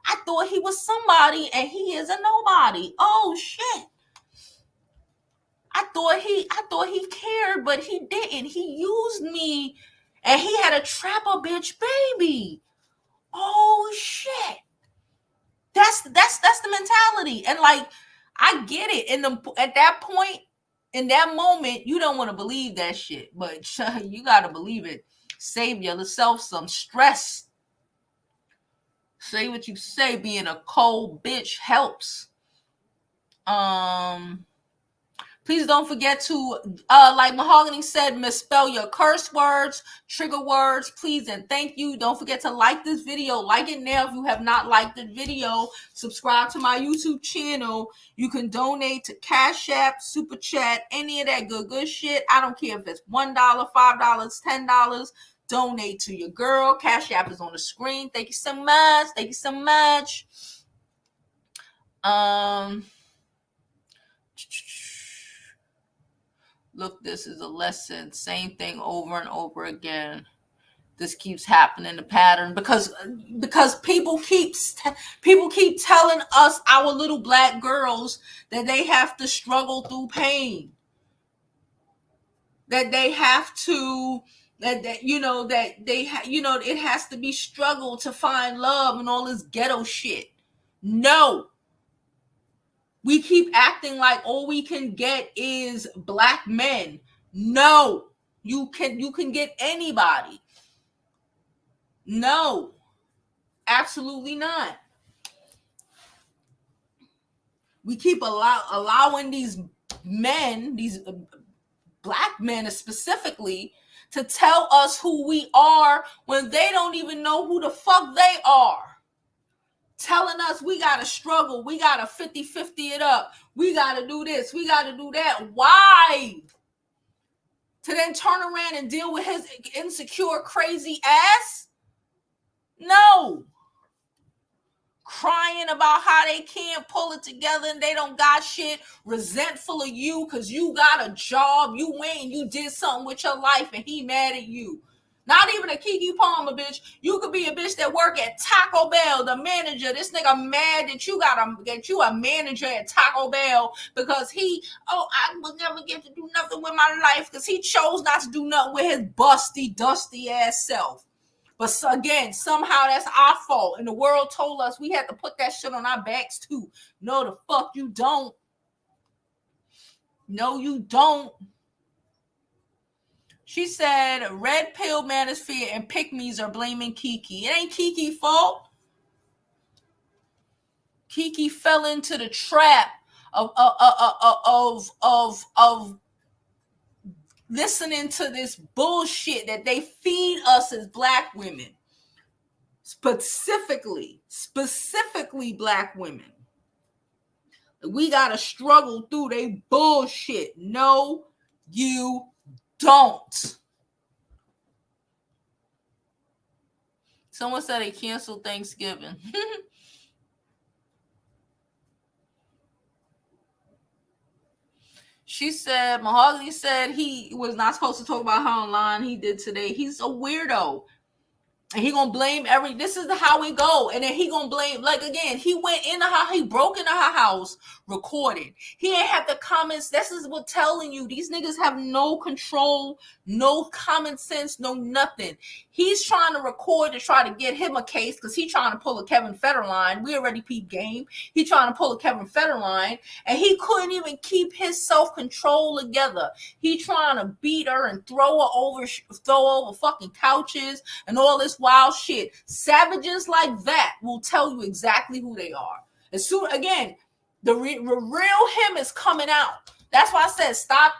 I thought he was somebody and he is a nobody. Oh, shit. I thought he cared, but he didn't. He used me and he had a trapper bitch baby. Oh, shit. That's the mentality. And like, I get it. At that point, in that moment, you don't want to believe that shit, but you got to believe it. Save yourself some stress. Say what you say. Being a cold bitch helps. Please don't forget to, like Mahogany said, misspell your curse words, trigger words, please and thank you. Don't forget to like this video. Like it now if you have not liked the video. Subscribe to my YouTube channel. You can donate to Cash App, Super Chat, any of that good shit. I don't care if it's $1, $5, $10. Donate to your girl. Cash App is on the screen. Thank you so much. Thank you so much. Look, this is a lesson. Same thing over and over again. This keeps happening, the pattern, because people keep telling us, our little black girls, that they have to struggle through pain. That they have to, it has to be struggle to find love and all this ghetto shit. No. We keep acting like all we can get is black men. No. You can get anybody. No. Absolutely not. We keep allowing these men, these black men specifically, to tell us who we are when they don't even know who the fuck they are. Telling us we gotta struggle, we gotta 50-50 it up, we gotta do this, we gotta do that. Why? To then turn around and deal with his insecure, crazy ass? No. Crying about how they can't pull it together and they don't got shit, resentful of you because you got a job, you went and you did something with your life and he mad at you. Not even a Keke Palmer, bitch. You could be a bitch that work at Taco Bell, the manager. This nigga mad that you a manager at Taco Bell because I will never get to do nothing with my life because he chose not to do nothing with his busty, dusty ass self. But again, somehow that's our fault. And the world told us we had to put that shit on our backs too. No, the fuck you don't. No, you don't. She said, red pill manosphere and pick-me's are blaming Keke. It ain't Keke's fault. Keke fell into the trap of listening to this bullshit that they feed us as black women. Specifically black women. We gotta struggle through they bullshit. No, you don't. Someone said they canceled Thanksgiving. She said, Mahogany said he was not supposed to talk about her online. He did today. He's a weirdo. And he gonna blame this is how we go. And then he gonna blame, like, again, he went into her, he broke into her house, recorded. He ain't have the comments. This is what telling you, these niggas have no control, no common sense, no nothing. He's trying to record to try to get him a case because he's trying to pull a Kevin Federline. We already peeped game. He trying to pull a Kevin Federline, and he couldn't even keep his self-control together. He trying to beat her and throw over fucking couches and all this wild shit. Savages like that will tell you exactly who they are. As soon, again, the real him is coming out. That's why I said stop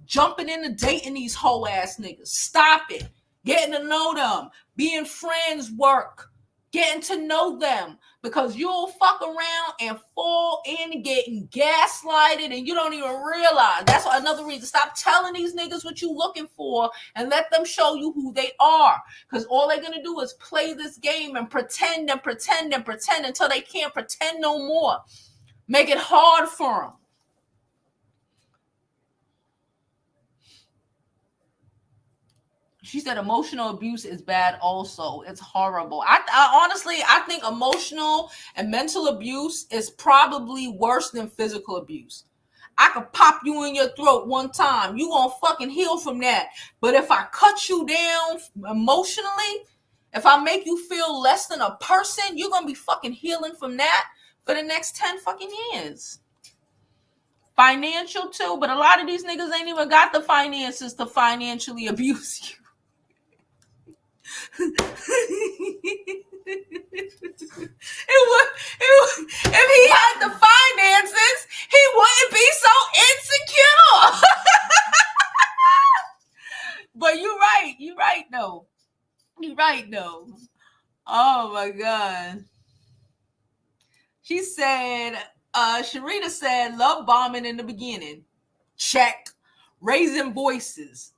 jumping into dating these hoe ass niggas. Stop it. Getting to know them, being friends work, getting to know them, because you'll fuck around and fall in getting gaslighted and you don't even realize. That's another reason. Stop telling these niggas what you looking for and let them show you who they are, because all they're going to do is play this game and pretend until they can't pretend no more. Make it hard for them. She said emotional abuse is bad also. It's horrible. I honestly, I think emotional and mental abuse is probably worse than physical abuse. I could pop you in your throat one time. You gonna fucking heal from that. But if I cut you down emotionally, if I make you feel less than a person, you're gonna be fucking healing from that for the next 10 fucking years. Financial too, but a lot of these niggas ain't even got the finances to financially abuse you. If he had the finances, he wouldn't be so insecure. But you're right though. Oh my God. She said, Sharita said, love bombing in the beginning. Check. Raise voices,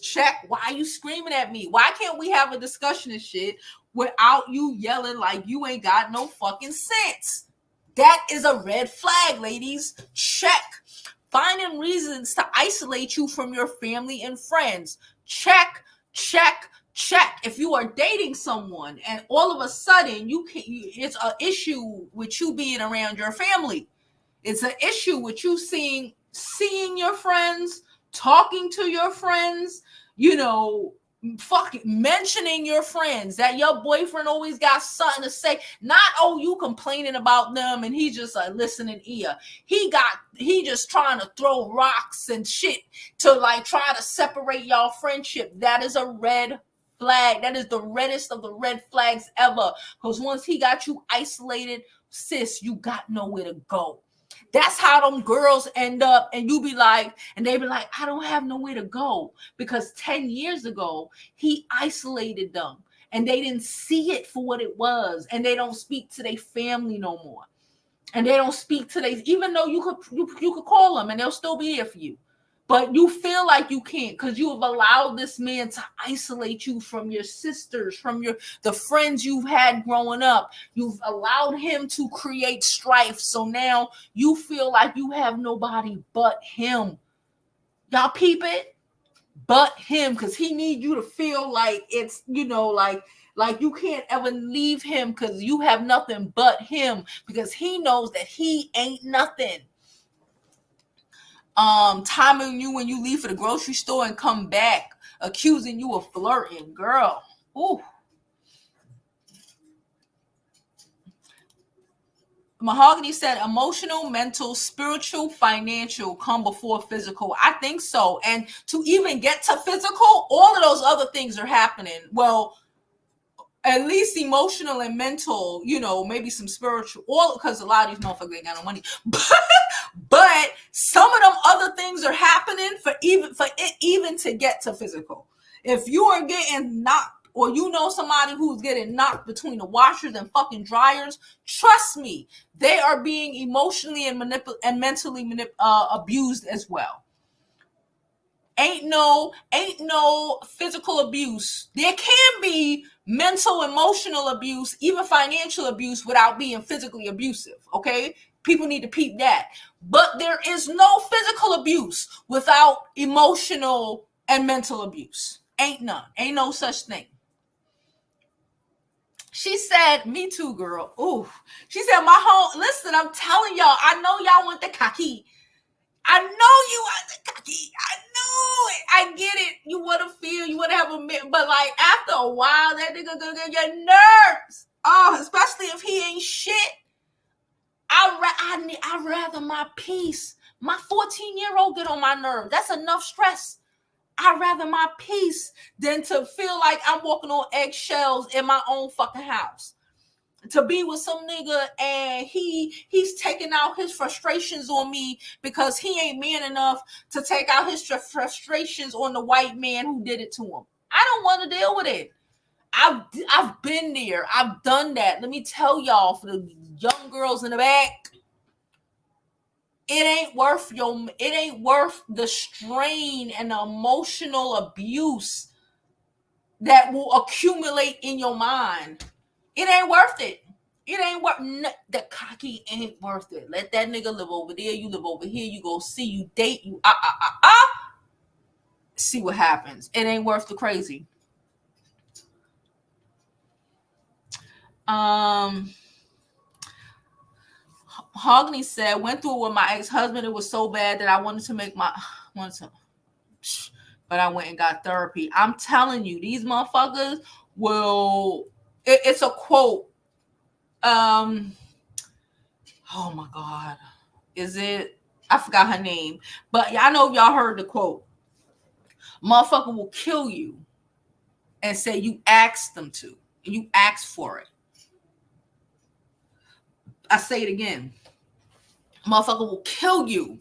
check. Why are you screaming at me? Why can't we have a discussion and shit without you yelling like you ain't got no fucking sense? That is a red flag, ladies. Check. Finding reasons to isolate you from your family and friends. Check. If you are dating someone and all of a sudden it's an issue with you being around your family. It's an issue with you seeing your friends, talking to your friends, fucking mentioning your friends, that your boyfriend always got something to say. Not, oh, you complaining about them and he's just a listening ear. He just trying to throw rocks and shit to like try to separate y'all friendship. That is a red flag. That is the reddest of the red flags ever. Because once he got you isolated, sis, you got nowhere to go. That's how them girls end up, and you be like, and they be like, I don't have nowhere to go, because 10 years ago he isolated them and they didn't see it for what it was, and they don't speak to their family no more, and they don't speak to they, even though you could call them and they'll still be here for you, but you feel like you can't because you have allowed this man to isolate you from your sisters, from the friends you've had growing up. You've allowed him to create strife, so now you feel like you have nobody but him. Y'all peep it? But him, because he needs you to feel like it's, like you can't ever leave him because you have nothing but him, because he knows that he ain't nothing. Timing you when you leave for the grocery store and come back accusing you of flirting, girl. Ooh. Mahogany said emotional, mental, spiritual, financial come before physical. I think so. And to even get to physical, all of those other things are happening. Well, at least emotional and mental, maybe some spiritual, all because a lot of these motherfuckers ain't got no money. But some of them other things are happening for it even to get to physical. If you are getting knocked, or you know somebody who's getting knocked between the washers and fucking dryers, trust me, they are being emotionally and mentally abused as well. Ain't no physical abuse. There can be mental, emotional abuse, even financial abuse without being physically abusive. Okay, people need to peep that. But there is no physical abuse without emotional and mental abuse. Ain't none. Ain't no such thing. She said, me too, girl. Ooh. She said, listen, I'm telling y'all, I know y'all want the kaki. I know you want the kaki. I know it. I get it. You want to feel, you want to have but like after a while, that nigga gonna get your nerves. Oh, especially if he ain't shit. I'd rather my peace. My 14-year-old get on my nerves. That's enough stress. I'd rather my peace than to feel like I'm walking on eggshells in my own fucking house. To be with some nigga and he's taking out his frustrations on me because he ain't man enough to take out his frustrations on the white man who did it to him. I don't want to deal with it. I've been there. I've done that. Let me tell y'all, for the young girls in the back, it ain't worth the strain and the emotional abuse that will accumulate in your mind. It ain't worth it. It ain't worth the cocky ain't worth it. Let that nigga live over there. You live over here. You go see, you date, you see what happens. It ain't worth the crazy. Hogney said, went through it with my ex-husband. It was so bad that I wanted to, but I went and got therapy. I'm telling you, these motherfuckers will. It's a quote. Oh my God, is it? I forgot her name, but I know y'all heard the quote. Motherfucker will kill you and say you asked them to. You asked for it. I say it again. Motherfucker will kill you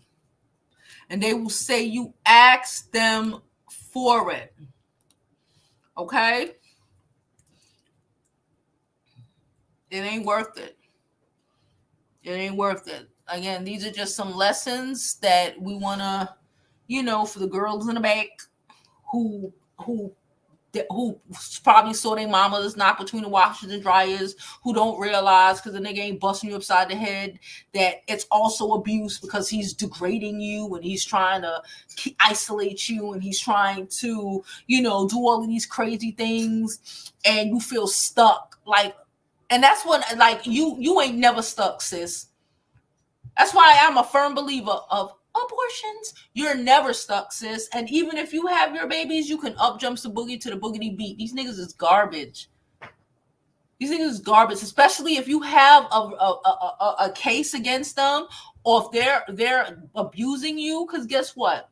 and they will say you asked them for it. Okay? It ain't worth it. It ain't worth it. Again, these are just some lessons that we want to, for the girls in the back who probably saw their mamas knock between the washers and dryers, who don't realize because the nigga ain't busting you upside the head that it's also abuse because he's degrading you and he's trying to isolate you and he's trying to, do all of these crazy things and you feel stuck. And that's what, you ain't never stuck, sis. That's why I'm a firm believer of, abortions. You're never stuck, sis. And even if you have your babies, you can up jumps the boogie to the boogity beat. These niggas is garbage. These niggas is garbage, especially if you have a case against them, or if they're abusing you. Because guess what?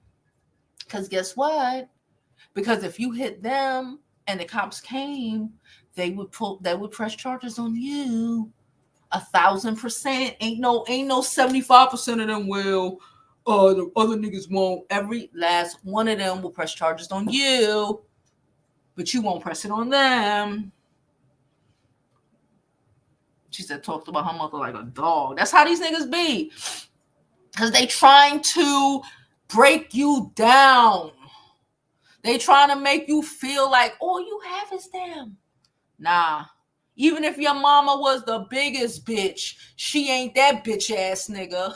Because if you hit them and the cops came, they would press charges on you. 1,000%. Ain't no 75% of them will. The other niggas won't. Every last one of them will press charges on you, but you won't press it on them. She said, talked about her mother like a dog. That's how these niggas be. Because they trying to break you down. They trying to make you feel like all you have is them. Nah. Even if your mama was the biggest bitch, she ain't that bitch ass nigga.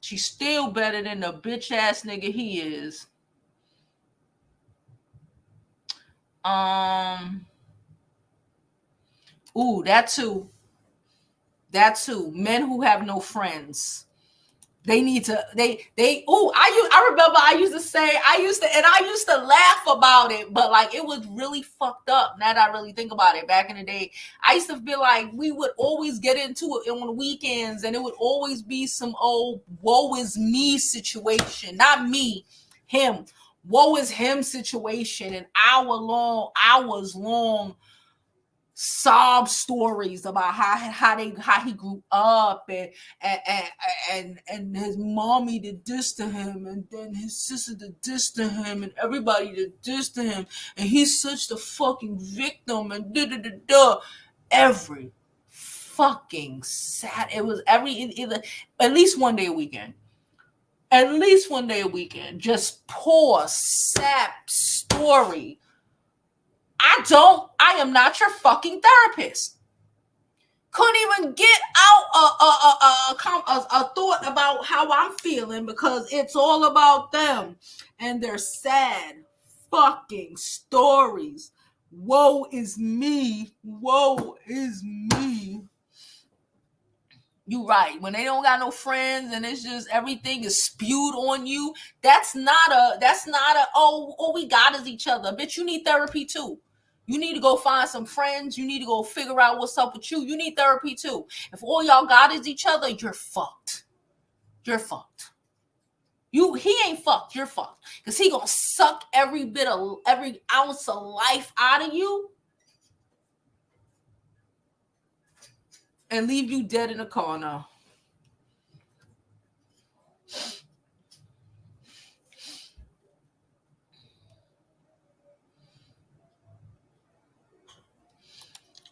She's still better than the bitch ass nigga he is. Ooh, that too. Men who have no friends. They need to, I remember I used to laugh about it, but like it was really fucked up. Now that I really think about it, back in the day, I used to feel like we would always get into it on the weekends, and it would always be some old woe is me situation. Not me, him. Woe is him situation, and hours long sob stories about how he grew up, and his mommy did this to him, and then his sister did this to him, and everybody did this to him, and he's such the fucking victim, and every fucking sad. It was at least one day a weekend. At least one day a weekend. Just poor sap story. I am not your fucking therapist. Couldn't even get out a thought about how I'm feeling, because it's all about them and their sad fucking stories. Woe is me. Woe is me. You right. When they don't got no friends and it's just everything is spewed on you, that's not a all we got is each other. Bitch, you need therapy too. You need to go find some friends. You need to go figure out what's up with you. You need therapy too. If all y'all got is each other, you're fucked. You're fucked. He ain't fucked. You're fucked. Because he gonna suck every ounce of life out of you and leave you dead in a corner.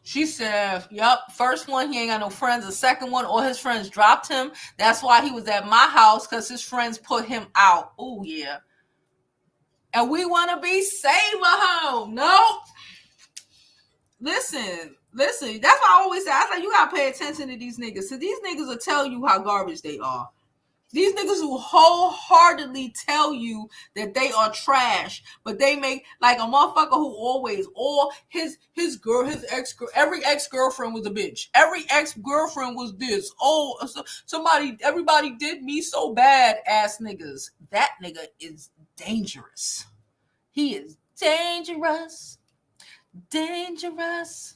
She said, yep, first one, he ain't got no friends. The second one, all his friends dropped him. That's why he was at my house, because his friends put him out. Oh, yeah. And we want to be saver home. Nope. Listen. That's why I always say, I say, you got to pay attention to these niggas. So these niggas will tell you how garbage they are. These niggas who wholeheartedly tell you that they are trash, but they make like a motherfucker who always, all his every ex-girlfriend was a bitch. Every ex-girlfriend was this. Oh, everybody did me so bad, ass niggas. That nigga is dangerous. He is dangerous. Dangerous.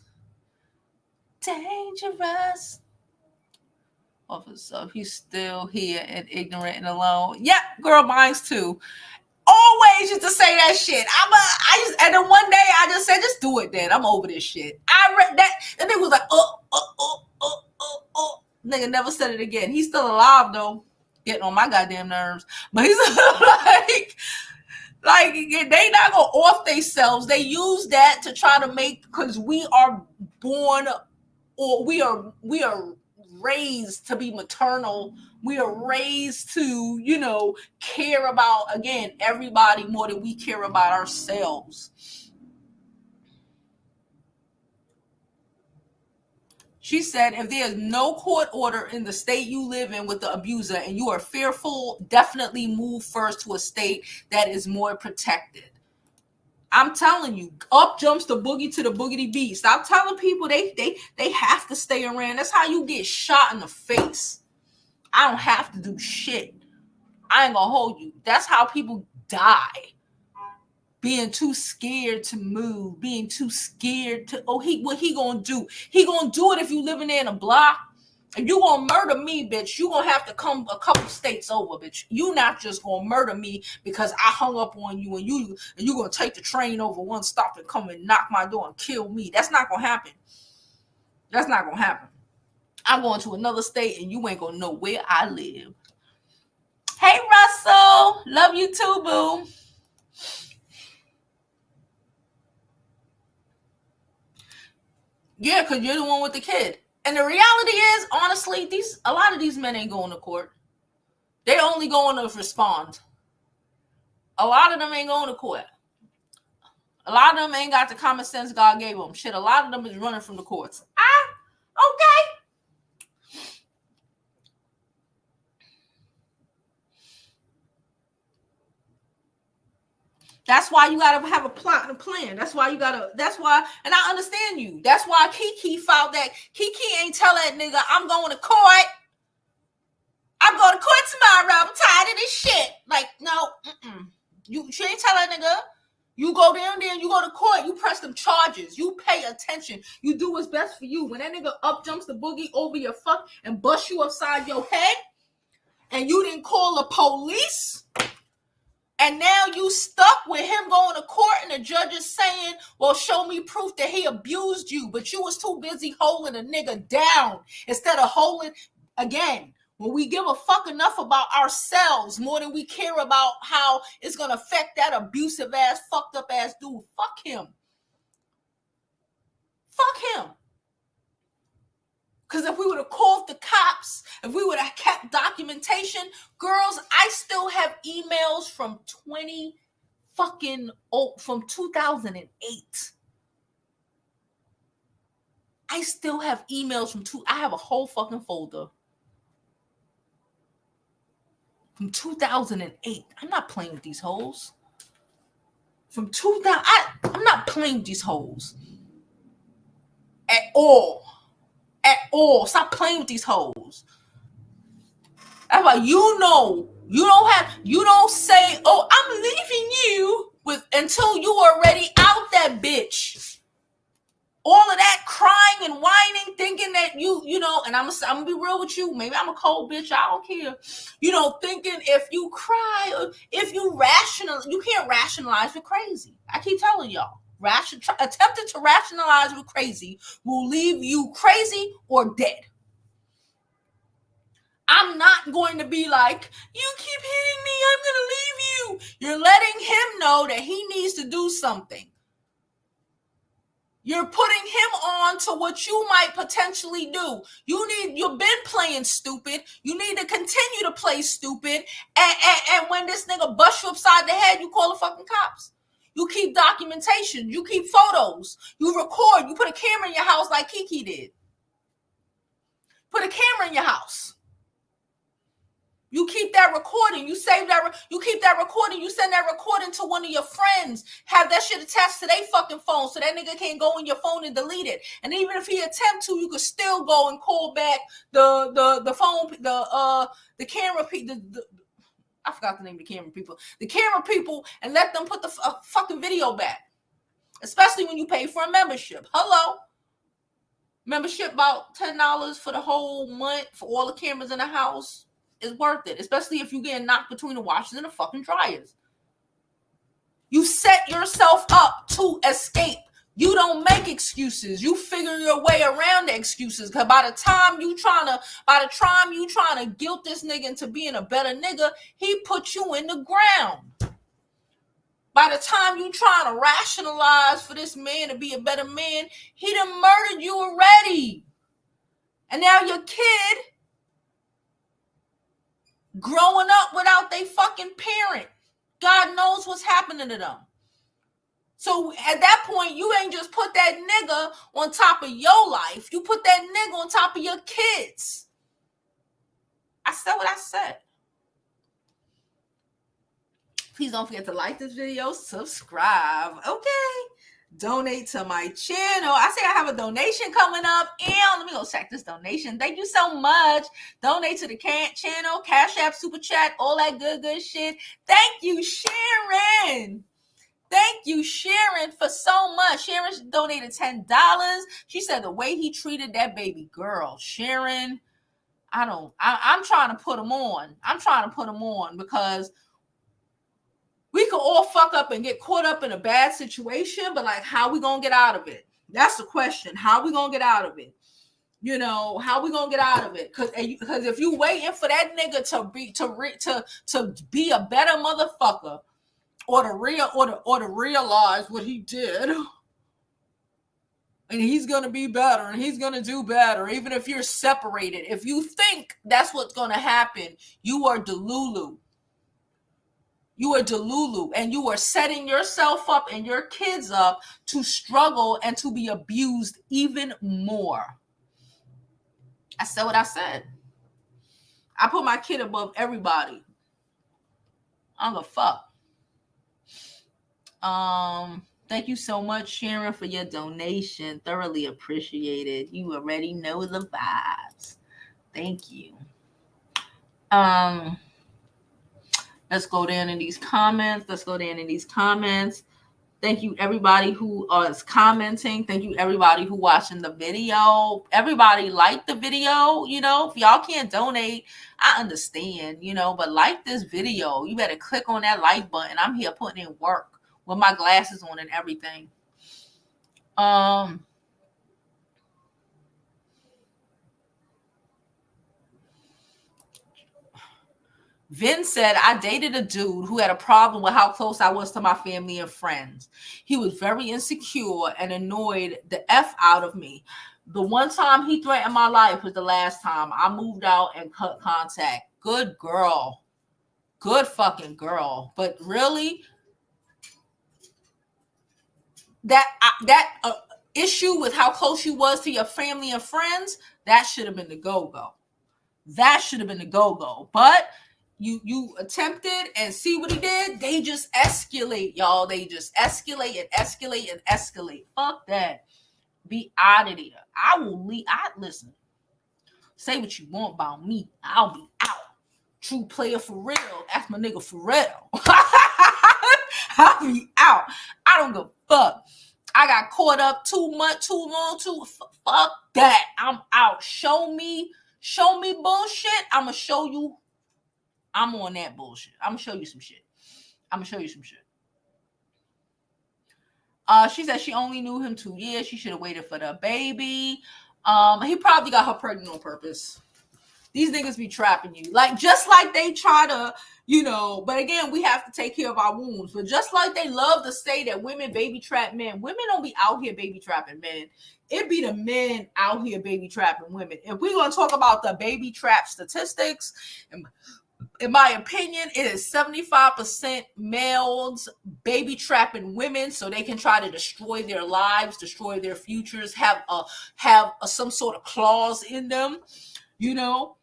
Dangerous. Officer, he's still here and ignorant and alone. Yep, girl, mine's too. Always used to say that shit. And then one day I just said, just do it then. I'm over this shit. I read that, and they was like, Nigga never said it again. He's still alive though, getting on my goddamn nerves. But he's like they not gonna off themselves. They use that to try to make, because we are born, or we are raised to be maternal. We are raised to, care about, again, everybody more than we care about ourselves. She said, if there's no court order in the state you live in with the abuser and you are fearful, definitely move first to a state that is more protected. I'm telling you, up jumps the boogie to the boogity beat. Stop telling people they have to stay around. That's how you get shot in the face. I don't have to do shit. I ain't gonna hold you. That's how people die. Being too scared to move, being too scared to, what he gonna do? He gonna do it if you living there in a block. If you gonna murder me, bitch, you gonna have to come a couple states over, bitch. You not just gonna murder me because I hung up on you and you gonna take the train over one stop and come and knock my door and kill me. That's not gonna happen. That's not gonna happen. I'm going to another state and you ain't gonna know where I live. Hey, Russell. Love you too, boo. Yeah, because you're the one with the kid. And the reality is, honestly, a lot of these men ain't going to court. They only going to respond. A lot of them ain't going to court. A lot of them ain't got the common sense God gave them. Shit, a lot of them is running from the courts. Okay. That's why you gotta have a plot and a plan. That's why, and I understand you. That's why Keke filed that. Keke ain't tell that nigga, I'm going to court. I'm going to court tomorrow. I'm tired of this shit. Like, no, she ain't tell that nigga. You go down there and you go to court. You press them charges. You pay attention. You do what's best for you. When that nigga up jumps the boogie over your fuck and bust you upside your head, and you didn't call the police, and now you stuck with him going to court and the judge is saying, well, show me proof that he abused you, but you was too busy holding a nigga down instead of holding, again, when we give a fuck enough about ourselves more than we care about how it's going to affect that abusive ass, fucked up ass dude, fuck him. Fuck him. Because if we would have called the cops, if we would have kept documentation, girls, I still have emails from from 2008. I still have emails I have a whole fucking folder from 2008. I'm not playing with these hoes. From 2000, I'm not playing with these hoes at all. At all. Stop playing with these hoes. That's why you don't say, oh, I'm leaving you until you already out that bitch. All of that crying and whining, thinking that you know, and I'm gonna be real with you. Maybe I'm a cold bitch. I don't care. Thinking if you cry or if you can't rationalize with crazy. I keep telling y'all. Attempting to rationalize with crazy will leave you crazy or dead. I'm not going to be like, you keep hitting me, I'm going to leave you. You're letting him know that he needs to do something. You're putting him on to what you might potentially do. You've been playing stupid. You need to continue to play stupid. And when this nigga busts you upside the head, you call the fucking cops. You keep documentation. You keep photos. You record. You put a camera in your house like Keke did. Put a camera in your house. You keep that recording. You save that. You keep that recording. You send that recording to one of your friends. Have that shit attached to their fucking phone so that nigga can't go in your phone and delete it. And even if he attempt to, you could still go and call back the phone, the camera people. I forgot the name of the camera people. The camera people, and let them put the fucking video back. Especially when you pay for a membership. Hello. Membership about $10 for the whole month for all the cameras in the house. Is worth it, especially if you get knocked between the washers and the fucking dryers. You set yourself up to escape. You don't make excuses. You figure your way around the excuses. Because by the time you trying to guilt this nigga into being a better nigga, he put you in the ground. By the time you trying to rationalize for this man to be a better man, he done murdered you already. And now your kid growing up without their fucking parent. God knows what's happening to them. So at that point, you ain't just put that nigga on top of your life. You put that nigga on top of your kids. I said what I said. Please don't forget to like this video, subscribe, okay? Donate to my channel. I say I have a donation coming up, and let me go check this donation. Thank you so much. Donate to the channel, Cash App, Super Chat, all that good shit. Thank you, Sharon. Thank you, Sharon, for so much. Sharon donated $10. She said the way he treated that baby girl. Sharon, I'm trying to put him on. I'm trying to put him on because we could all fuck up and get caught up in a bad situation, but like, how we gonna get out of it? That's the question. How we gonna get out of it? You know, how we gonna get out of it? Because if you waiting for that nigga to be a better motherfucker, or to realize what he did, and he's gonna be better, and he's gonna do better, even if you're separated. If you think that's what's gonna happen, you are delulu. You are delulu, and you are setting yourself up and your kids up to struggle and to be abused even more. I said what I said. I put my kid above everybody. I don't give a fuck. Thank you so much, Sharon, for your donation. Thoroughly appreciated. You already know the vibes. Thank you. Let's go down in these comments. Thank you, everybody who is commenting. Thank you, everybody who watching the video. Everybody like the video. You know, if y'all can't donate, I understand, you know, but like this video. You better click on that like button. I'm here putting in work with my glasses on and everything. Vin said, I dated a dude who had a problem with how close I was to my family and friends. He was very insecure and annoyed the F out of me. The one time he threatened my life was the last time. I moved out and cut contact. Good girl. Good fucking girl. But really, that issue with how close you was to your family and friends, that should have been the go-go. That should have been the go-go. But you attempted, and see what he did? They just escalate, y'all. They just escalate and escalate and escalate. Fuck that. Be out of there. I will leave. Listen. Say what you want about me. I'll be out. True player for real. That's my nigga for real. I'll be out. I don't give a fuck. I got caught up too long. Fuck that. I'm out. Show me bullshit. I'm gonna show you. I'm on that bullshit. I'm gonna show you some shit. She said she only knew him 2 years. She should have waited for the baby. He probably got her pregnant on purpose. These niggas be trapping you. Like, just like they try to, you know, but again, we have to take care of our wounds. But just like they love to say that women baby trap men, women don't be out here baby trapping men. It be the men out here baby trapping women. If we're going to talk about the baby trap statistics, in my opinion, it is 75% males baby trapping women so they can try to destroy their lives, destroy their futures, have some sort of clause in them, you know,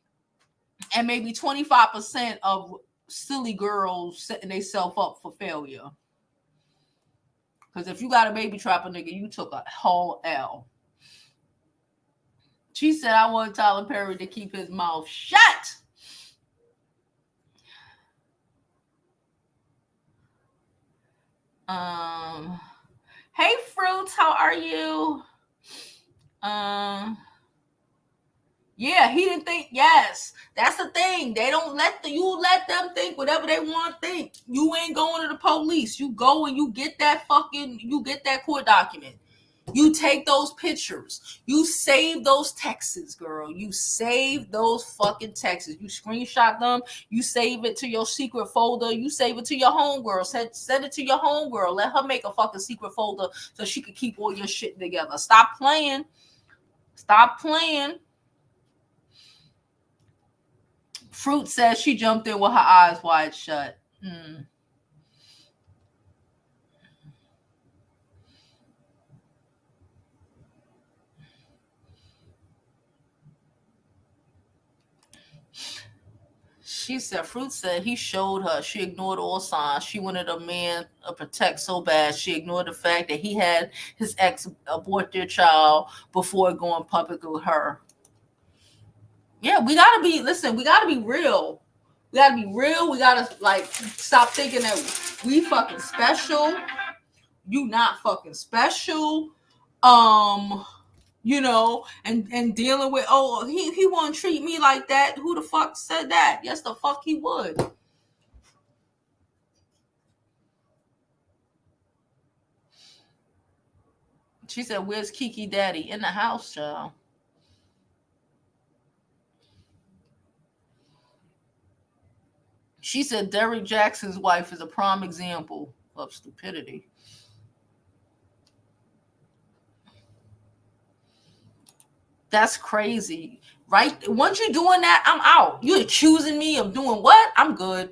and maybe 25% of silly girls setting themselves up for failure. Because if you got a baby trapper nigga, you took a whole L. She said, I want Tyler Perry to keep his mouth shut. Hey Fruits, how are you? Yeah, he didn't think. Yes, that's the thing. They don't let them think whatever they want to think. You ain't going to the police. You go and you get that court document. You take those pictures. You save those texts, girl. You save those fucking texts. You screenshot them. You save it to your secret folder. You save it to your homegirl. Send it to your homegirl. Let her make a fucking secret folder so she can keep all your shit together. Stop playing. Fruit says she jumped in with her eyes wide shut. She said, Fruit said he showed her. She ignored all signs. She wanted a man to protect so bad. She ignored the fact that he had his ex abort their child before going public with her. Yeah, we gotta be, listen, we gotta be real. We gotta be real. We gotta like stop thinking that we fucking special. You not fucking special. You know, and dealing with, oh, he won't treat me like that. Who the fuck said that? Yes, the fuck he would. She said, where's Keke daddy? In the house, child. She said Derek Jackson's wife is a prime example of stupidity. That's crazy, right? Once you're doing that, I'm out. You're accusing me of doing what? I'm good.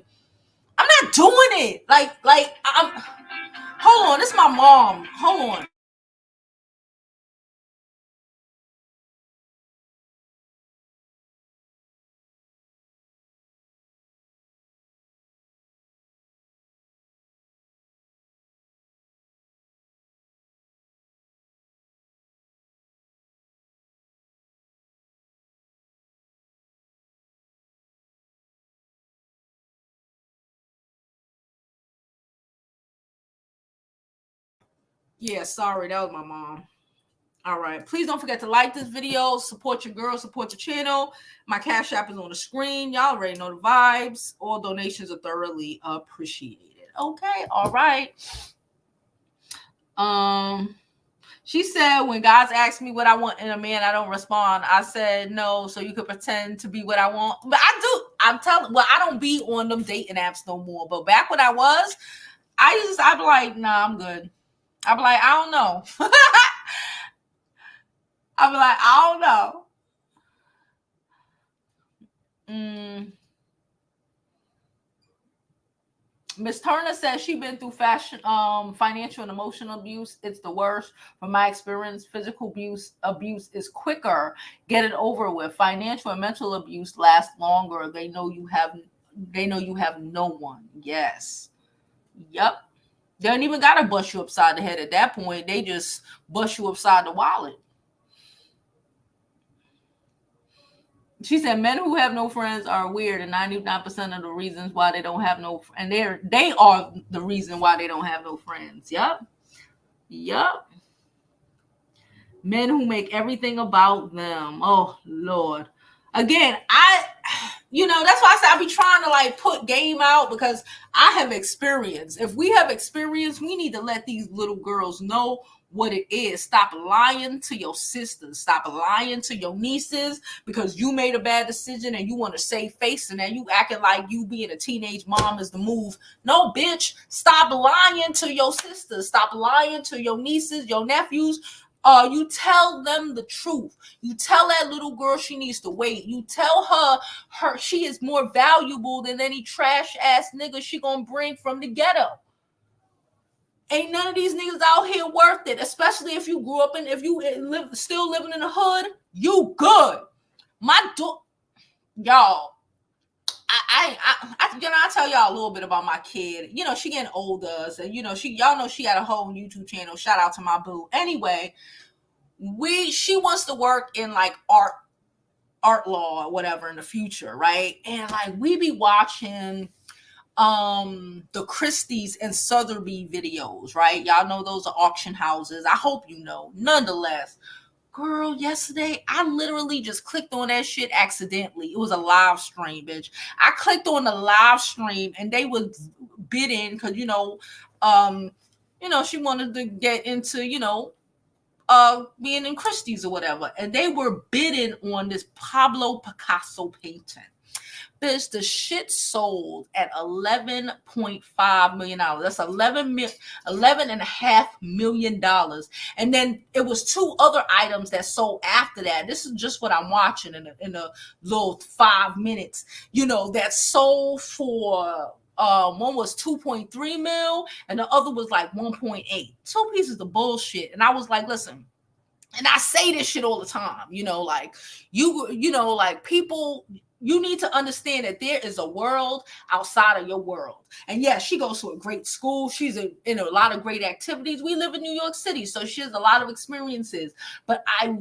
I'm not doing it. Like I'm. Hold on, this is my mom. Hold on. Yeah, sorry, that was my mom. All right. Please don't forget to like this video, support your girl, support the channel. My Cash App is on the screen. Y'all already know the vibes. All donations are thoroughly appreciated. Okay. All right. She said, when God's asked me what I want in a man, I don't respond. I said no, so you could pretend to be what I want. But I do. I don't be on them dating apps no more. But back when I was, I'd be like, nah, I'm good. I'd be like, I don't know. I'd be like, I don't know. Miss Turner says she been through financial and emotional abuse. It's the worst. From my experience, physical abuse is quicker. Get it over with. Financial and mental abuse lasts longer. They know you have no one. Yes. Yep. They don't even gotta bust you upside the head at that point. They just bust you upside the wallet. She said men who have no friends are weird, and 99% of the reasons why they don't have no, and they are the reason why they don't have no friends. Yep. Men who make everything about them. Oh Lord. Again, that's why I said I be trying to like put game out, because I have experience. If we have experience, we need to let these little girls know what it is. Stop lying to your sisters. Stop lying to your nieces because you made a bad decision and you want to save face, and then you acting like you being a teenage mom is the move. No, bitch. Stop lying to your sisters. Stop lying to your nieces, your nephews. You tell them the truth. You tell that little girl she needs to wait. You tell her she is more valuable than any trash ass nigga she gonna bring from the ghetto. Ain't none of these niggas out here worth it, especially if you grew up if you still living in the hood. You good. Y'all. I tell y'all a little bit about my kid. She getting older, so y'all know she got a whole YouTube channel. Shout out to my boo. Anyway, she wants to work in like art law or whatever in the future, right? And like we be watching the Christie's and Sotheby videos, right? Y'all know those are auction houses. I hope you know. Nonetheless, girl, yesterday I literally just clicked on that shit accidentally. It was a live stream, bitch. I clicked on the live stream and they was bidding because she wanted to get into being in Christie's or whatever, and they were bidding on this Pablo Picasso painting. Bitch, the shit sold at $11.5 million. That's $11.5 million. And then it was two other items that sold after that. This is just what I'm watching in a little 5 minutes. That sold for one was 2.3 mil and the other was like 1.8. Two pieces of bullshit. And I was like, listen. And I say this shit all the time, like people you need to understand that there is a world outside of your world. And yes, she goes to a great school. She's in a lot of great activities. We live in New York City, so she has a lot of experiences. But I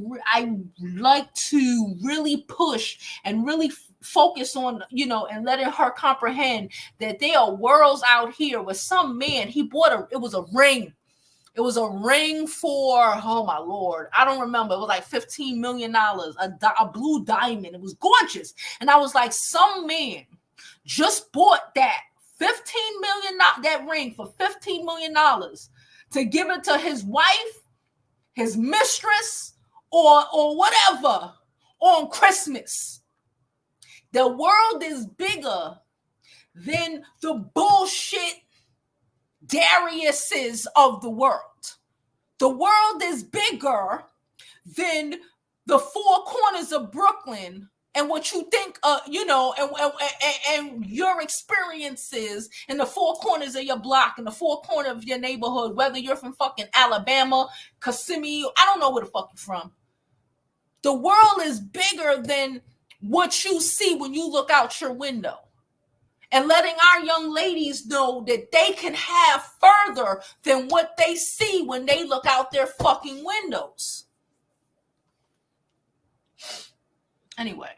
like to really push and really focus on, and letting her comprehend that there are worlds out here with some man, it was a ring. It was a ring for, oh my Lord, I don't remember. It was like $15 million, a blue diamond. It was gorgeous. And I was like, some man just bought that $15 million, that ring for $15 million to give it to his wife, his mistress, or whatever on Christmas. The world is bigger than the bullshit Dariuses of the world. The world is bigger than the four corners of Brooklyn and what you think, and your experiences in the four corners of your block, in the four corners of your neighborhood, whether you're from fucking Alabama, Kissimmee, I don't know where the fuck you're from. The world is bigger than what you see when you look out your window. And letting our young ladies know that they can have further than what they see when they look out their fucking windows. Anyway.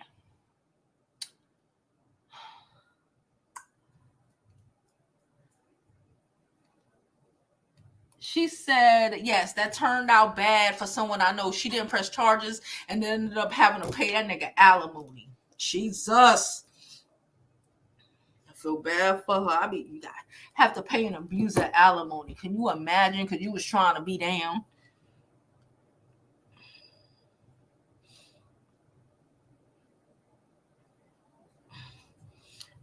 She said, yes, that turned out bad for someone I know. She didn't press charges and then ended up having to pay that nigga alimony. Jesus. Feel bad for her. I mean, you got have to pay an abuser alimony. Can you imagine? Because you was trying to be down.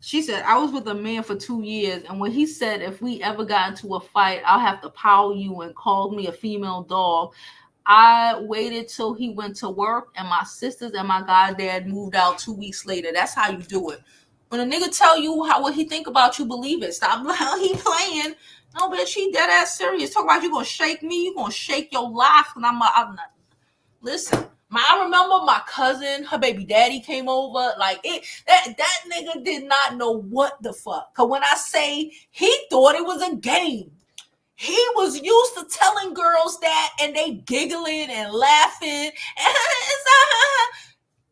She said, I was with a man for 2 years, and when he said if we ever got into a fight, I'll have to power you, and called me a female dog, I waited till he went to work, and my sisters and my goddad moved out 2 weeks later. That's how you do it. When a nigga tell you what he think about you, believe it. Stop how he playing. No, bitch, he dead ass serious. Talk about you gonna shake me. You gonna shake your life. And I'm not. Listen, I remember my cousin, her baby daddy came over. Like that nigga did not know what the fuck. Cause when I say he thought it was a game. He was used to telling girls that and they giggling and laughing.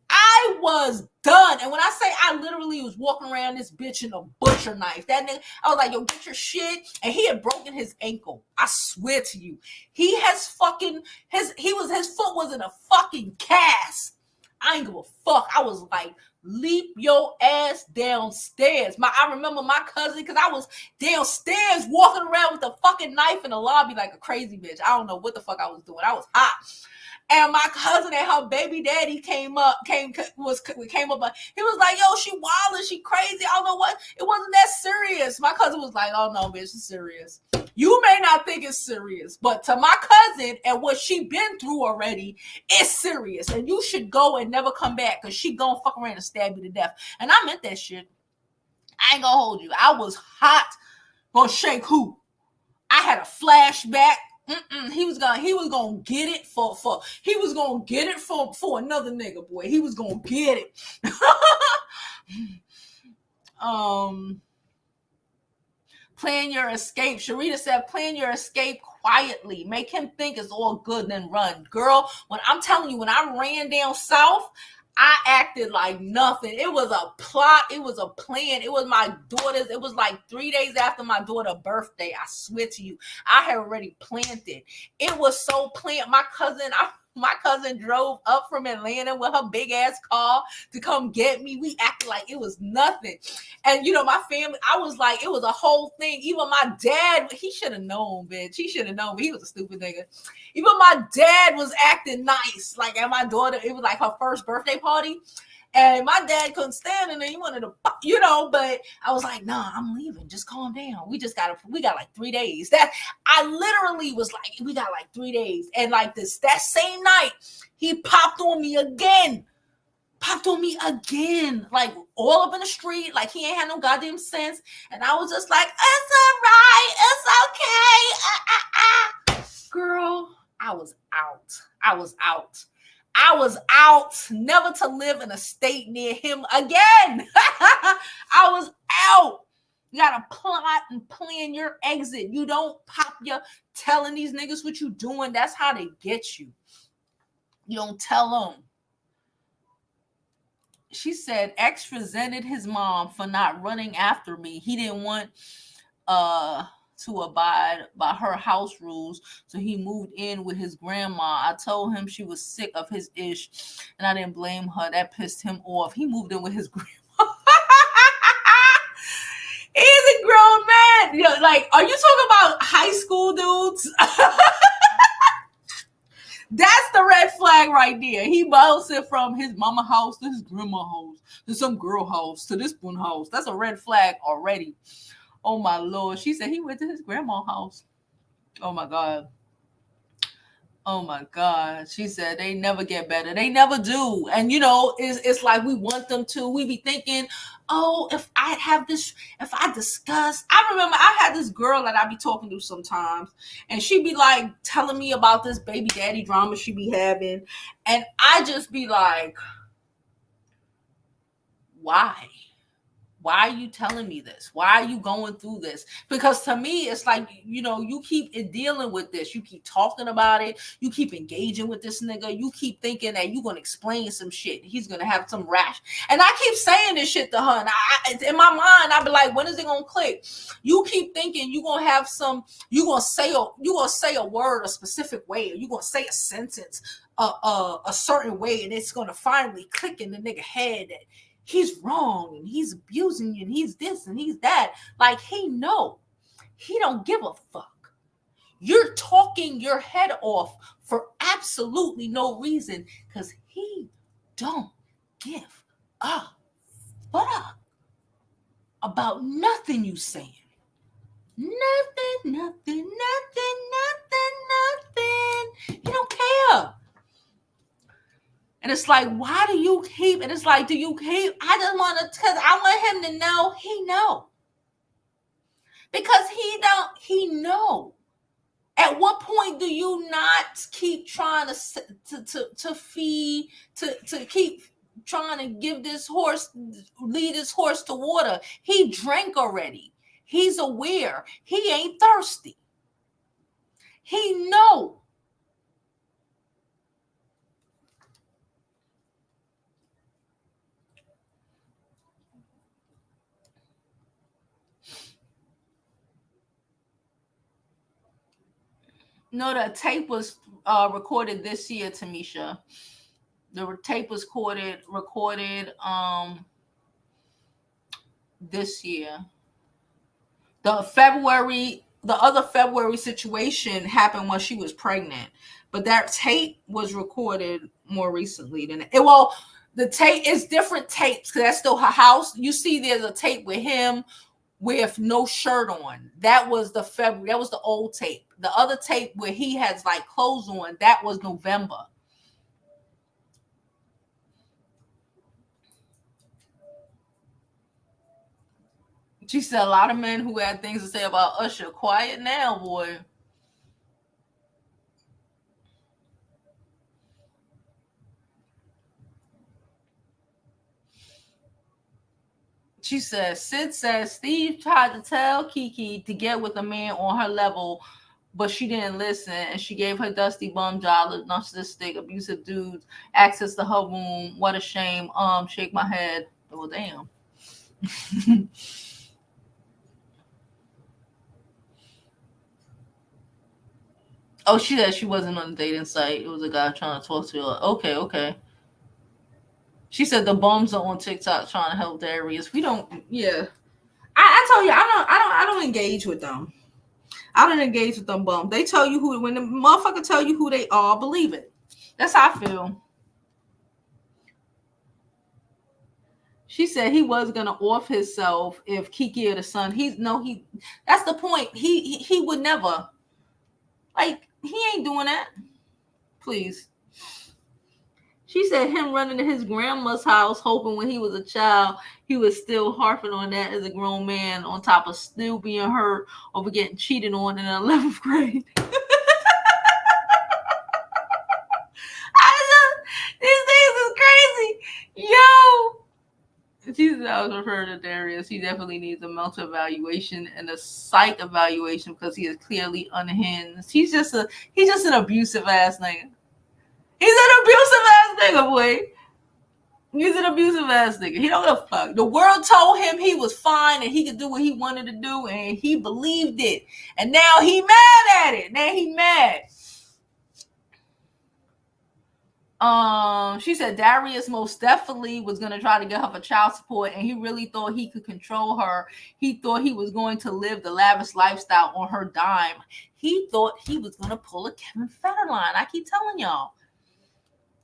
I was done. And when I say I literally was walking around this bitch in a butcher knife, that nigga, I was like, yo, get your shit. And he had broken his ankle. I swear to you. He has fucking, his foot was in a fucking cast. I ain't give a fuck. I was like, leap your ass downstairs. I remember my cousin, because I was downstairs walking around with a fucking knife in the lobby like a crazy bitch. I don't know what the fuck I was doing. I was hot. And my cousin and her baby daddy came up. He was like, yo, she wild and she crazy. I don't know what. It wasn't that serious. My cousin was like, oh no, bitch, it's serious. You may not think it's serious, but to my cousin and what she been through already, it's serious. And you should go and never come back, because she gonna fuck around and stab you to death. And I meant that shit. I ain't gonna hold you. I was hot. Gonna shake who? I had a flashback. He was gonna get it for another nigga, boy. He was gonna get it. Plan your escape. Sharita said, plan your escape quietly. Make him think it's all good, then run. Girl, when I'm telling you, when I ran down south, I acted like nothing. It was a plot. It was a plan. It was my daughter's. It was like 3 days after my daughter's birthday. I swear to you, I had already planned it. It was so planned. My cousin drove up from Atlanta with her big ass car to come get me. We acted like it was nothing. And my family, I was like, it was a whole thing. Even my dad, he should have known, bitch. He should have known, but he was a stupid nigga. Even my dad was acting nice. Like, and my daughter, it was like her first birthday party. And my dad couldn't stand it, and he wanted to, but I was like, nah, I'm leaving. Just calm down. We got like 3 days. That I literally was like, we got like 3 days. And like that same night, he popped on me again. Like all up in the street, like he ain't had no goddamn sense. And I was just like, it's all right, it's okay. Girl, I was out. I was out, never to live in a state near him again. I was out. You gotta plot and plan your exit. You don't pop your telling these niggas what you doing. That's how they get you. You don't tell them. She said X resented his mom for not running after me. He didn't want to abide by her house rules, so he moved in with his grandma. I told him she was sick of his ish, and I didn't blame her. That pissed him off. He moved in with his grandma. He's a grown man. You know, like, are you talking about high school dudes? That's the red flag right there. He bouncing from his mama house to his grandma house to some girl house to this one house. That's a red flag already. Oh my Lord. She said he went to his grandma's house. Oh my God. Oh my God. She said they never get better. They never do. And you know, it's like we want them to. We be thinking, oh, if I discuss. I remember I had this girl that I be talking to sometimes, and she be like telling me about this baby daddy drama she be having. And I just be like, why? Why are you telling me this? Why are you going through this? Because to me, it's like, you know, you keep dealing with this. You keep talking about it. You keep engaging with this nigga. You keep thinking that you're going to explain some shit. He's going to have some rash. And I keep saying this shit to her. And in my mind, I be like, when is it going to click? You keep thinking you're going to have you're going to say a word a specific way. Or you're going to say a sentence a certain way. And it's going to finally click in the nigga head that he's wrong and he's abusing you and he's this and he's that. Like, he don't give a fuck. You're talking your head off for absolutely no reason because he don't give a fuck about nothing you saying. Nothing. He don't care. And it's like, why do you keep? And it's like, do you keep? I just want to, because I want him to know he know. Because he know. At what point do you not keep trying to feed, to keep trying to give this horse, lead this horse to water? He drank already. He's aware. He ain't thirsty. He know. No, the tape was recorded this year, Tamisha. The tape was recorded this year. The other February situation happened when she was pregnant, but that tape was recorded more recently than it. Well, the tape is different tapes because that's still her house. You see, there's a tape with him with no shirt on. That was the old tape. The other tape where he has like clothes on, that was November. She said a lot of men who had things to say about Usher. Quiet now, boy. She said, Sid says Steve tried to tell Keke to get with a man on her level, but she didn't listen, and she gave her dusty bum job, narcissistic, abusive dudes access to her room. What a shame. Shake my head. Oh, damn. Oh, she said she wasn't on a dating site. It was a guy trying to talk to her. Okay. She said the bums are on TikTok trying to help the areas. We don't. Yeah, I told you I don't engage with them. I don't engage with them bums. They tell you when the motherfucker tell you who they are, believe it. That's how I feel. She said he was gonna off himself if Keke or the son. That's the point. He would never. Like, he ain't doing that. Please. She said him running to his grandma's house, hoping when he was a child, he was still harping on that as a grown man, on top of still being hurt over getting cheated on in the 11th grade. Yo! She said I was referring to Darius. He definitely needs a mental evaluation and a psych evaluation because he is clearly unhinged. He's just an abusive ass nigga. He's an abusive ass nigga, boy. He's an abusive ass nigga. He don't give a fuck. The world told him he was fine and he could do what he wanted to do, and he believed it. And now he mad at it. Now he mad. She said Darius most definitely was gonna try to get her for child support, and he really thought he could control her. He thought he was going to live the lavish lifestyle on her dime. He thought he was gonna pull a Kevin Federline. I keep telling y'all.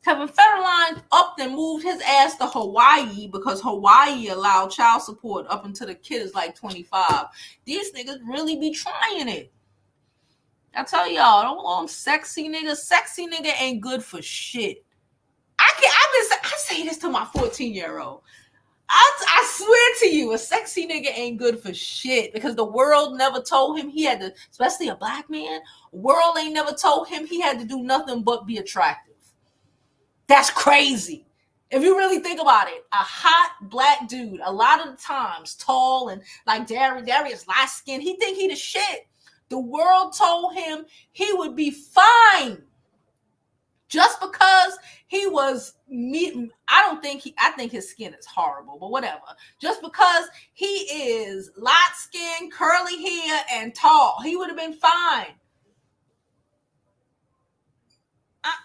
Kevin Federline upped and moved his ass to Hawaii because Hawaii allowed child support up until the kid is like 25. These niggas really be trying it. I tell y'all, don't want sexy niggas. Sexy nigga ain't good for shit. I say this to my 14-year-old. I swear to you, a sexy nigga ain't good for shit because the world never told him he had to, especially a black man, world ain't never told him he had to do nothing but be attractive. That's crazy. If you really think about it, a hot black dude, a lot of the times, tall and like Darius light skinned, he think he the shit. The world told him he would be fine just because he was I think his skin is horrible, but whatever. Just because he is light skinned, curly hair, and tall, he would have been fine.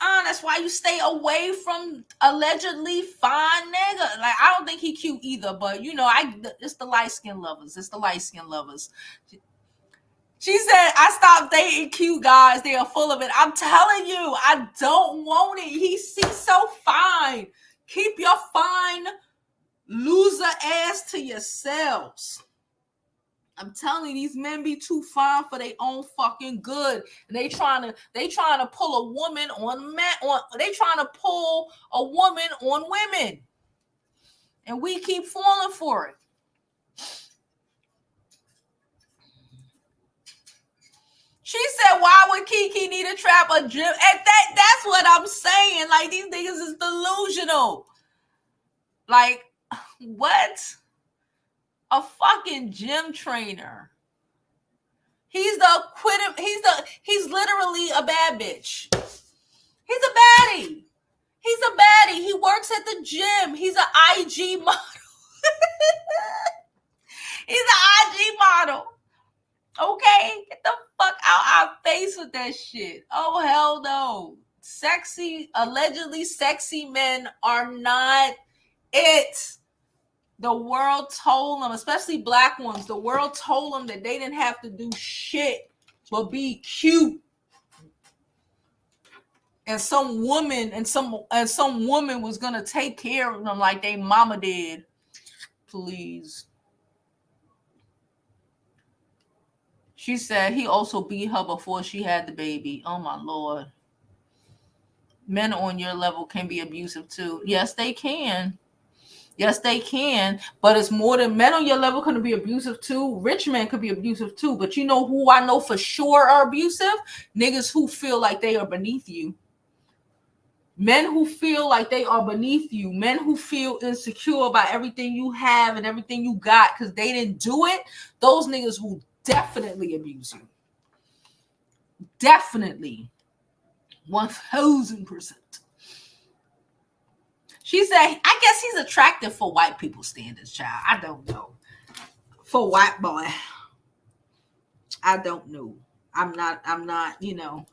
That's why you stay away from allegedly fine nigga. Like, I don't think he cute either, but you know, it's the light skin lovers. It's the light skin lovers. She said, I stopped dating cute guys. They are full of it. I'm telling you, I don't want it. He's so fine. Keep your fine loser ass to yourselves. I'm telling you, these men be too fine for their own fucking good. And they trying to pull a woman on men, they trying to pull a woman on women. And we keep falling for it. She said, why would Keke need a trap or gym? And that's what I'm saying. Like, these niggas is delusional. Like, what? A fucking gym trainer. He's literally a bad bitch. He's a baddie. He works at the gym. He's an IG model. He's an IG model. Okay? Get the fuck out our face with that shit. Oh, hell no. Allegedly sexy men are not it. The world told them, especially black ones, the world told them that they didn't have to do shit but be cute. And some woman was gonna take care of them like they mama did. Please. She said he also beat her before she had the baby. Oh my Lord. Men on your level can be abusive too. Yes, they can. Yes, they can, but it's more than men on your level can be abusive too. Rich men could be abusive too, but you know who I know for sure are abusive? Niggas who feel like they are beneath you. Men who feel like they are beneath you. Men who feel insecure about everything you have and everything you got because they didn't do it. Those niggas will definitely abuse you. Definitely. 1000%. She said, I guess he's attractive for white people standards, child. I don't know. For white boy. I don't know. I'm not, you know.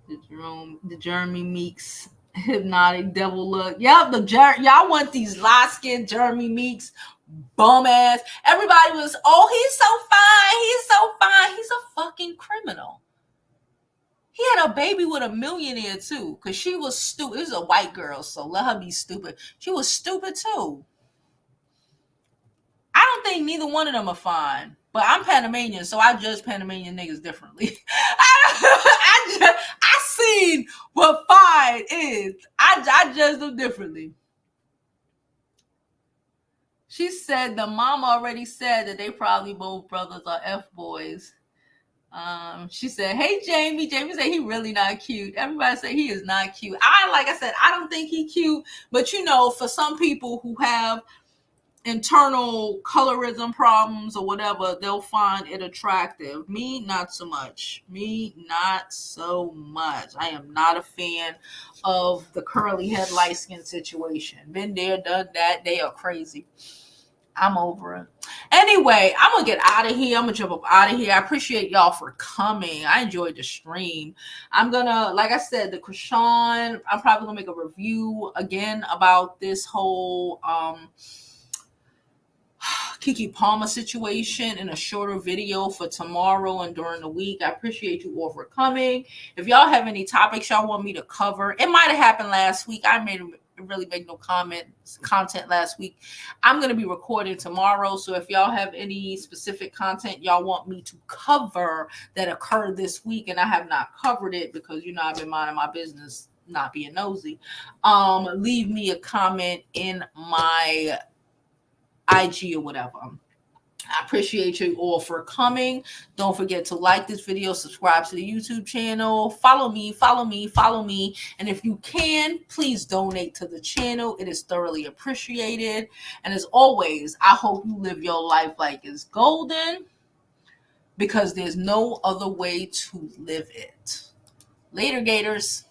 The Jeremy Meeks hypnotic devil look. Yep, y'all want these light-skinned Jeremy Meeks bum ass. Everybody was, he's so fine. He's so fine. He's a fucking criminal. He had a baby with a millionaire too, because she was stupid. It was a white girl, so let her be stupid. She was stupid too. I don't think neither one of them are fine. But I'm Panamanian, so I judge Panamanian niggas differently. I seen what fine is. I judge them differently. She said the mama already said that they probably both brothers are F-boys. She said, "Hey Jamie." Jamie said he really not cute. Everybody say he is not cute. Like I said, I don't think he cute, but for some people who have internal colorism problems or whatever, they'll find it attractive. Me, not so much. I am not a fan of the curly head, light skin situation. Been there, done that. They are crazy. I'm over it. Anyway, I'm gonna get out of here. I'm gonna jump up out of here. I appreciate y'all for coming. I enjoyed the stream. I'm gonna, like I said, the Krishan, I'm probably gonna make a review again about this whole Keke Palmer situation in a shorter video for tomorrow and during the week. I appreciate you all for coming. If y'all have any topics y'all want me to cover, it might have happened last week. I made really make no content last week. I'm going to be recording tomorrow, so if y'all have any specific content y'all want me to cover that occurred this week and I have not covered it because I've been minding my business, not being nosy, leave me a comment in my IG or whatever. I appreciate you all for coming. Don't forget to like this video, subscribe to the YouTube channel, follow me. And if you can, please donate to the channel. It is thoroughly appreciated. And as always, I hope you live your life like it's golden, because there's no other way to live it. Later, Gators.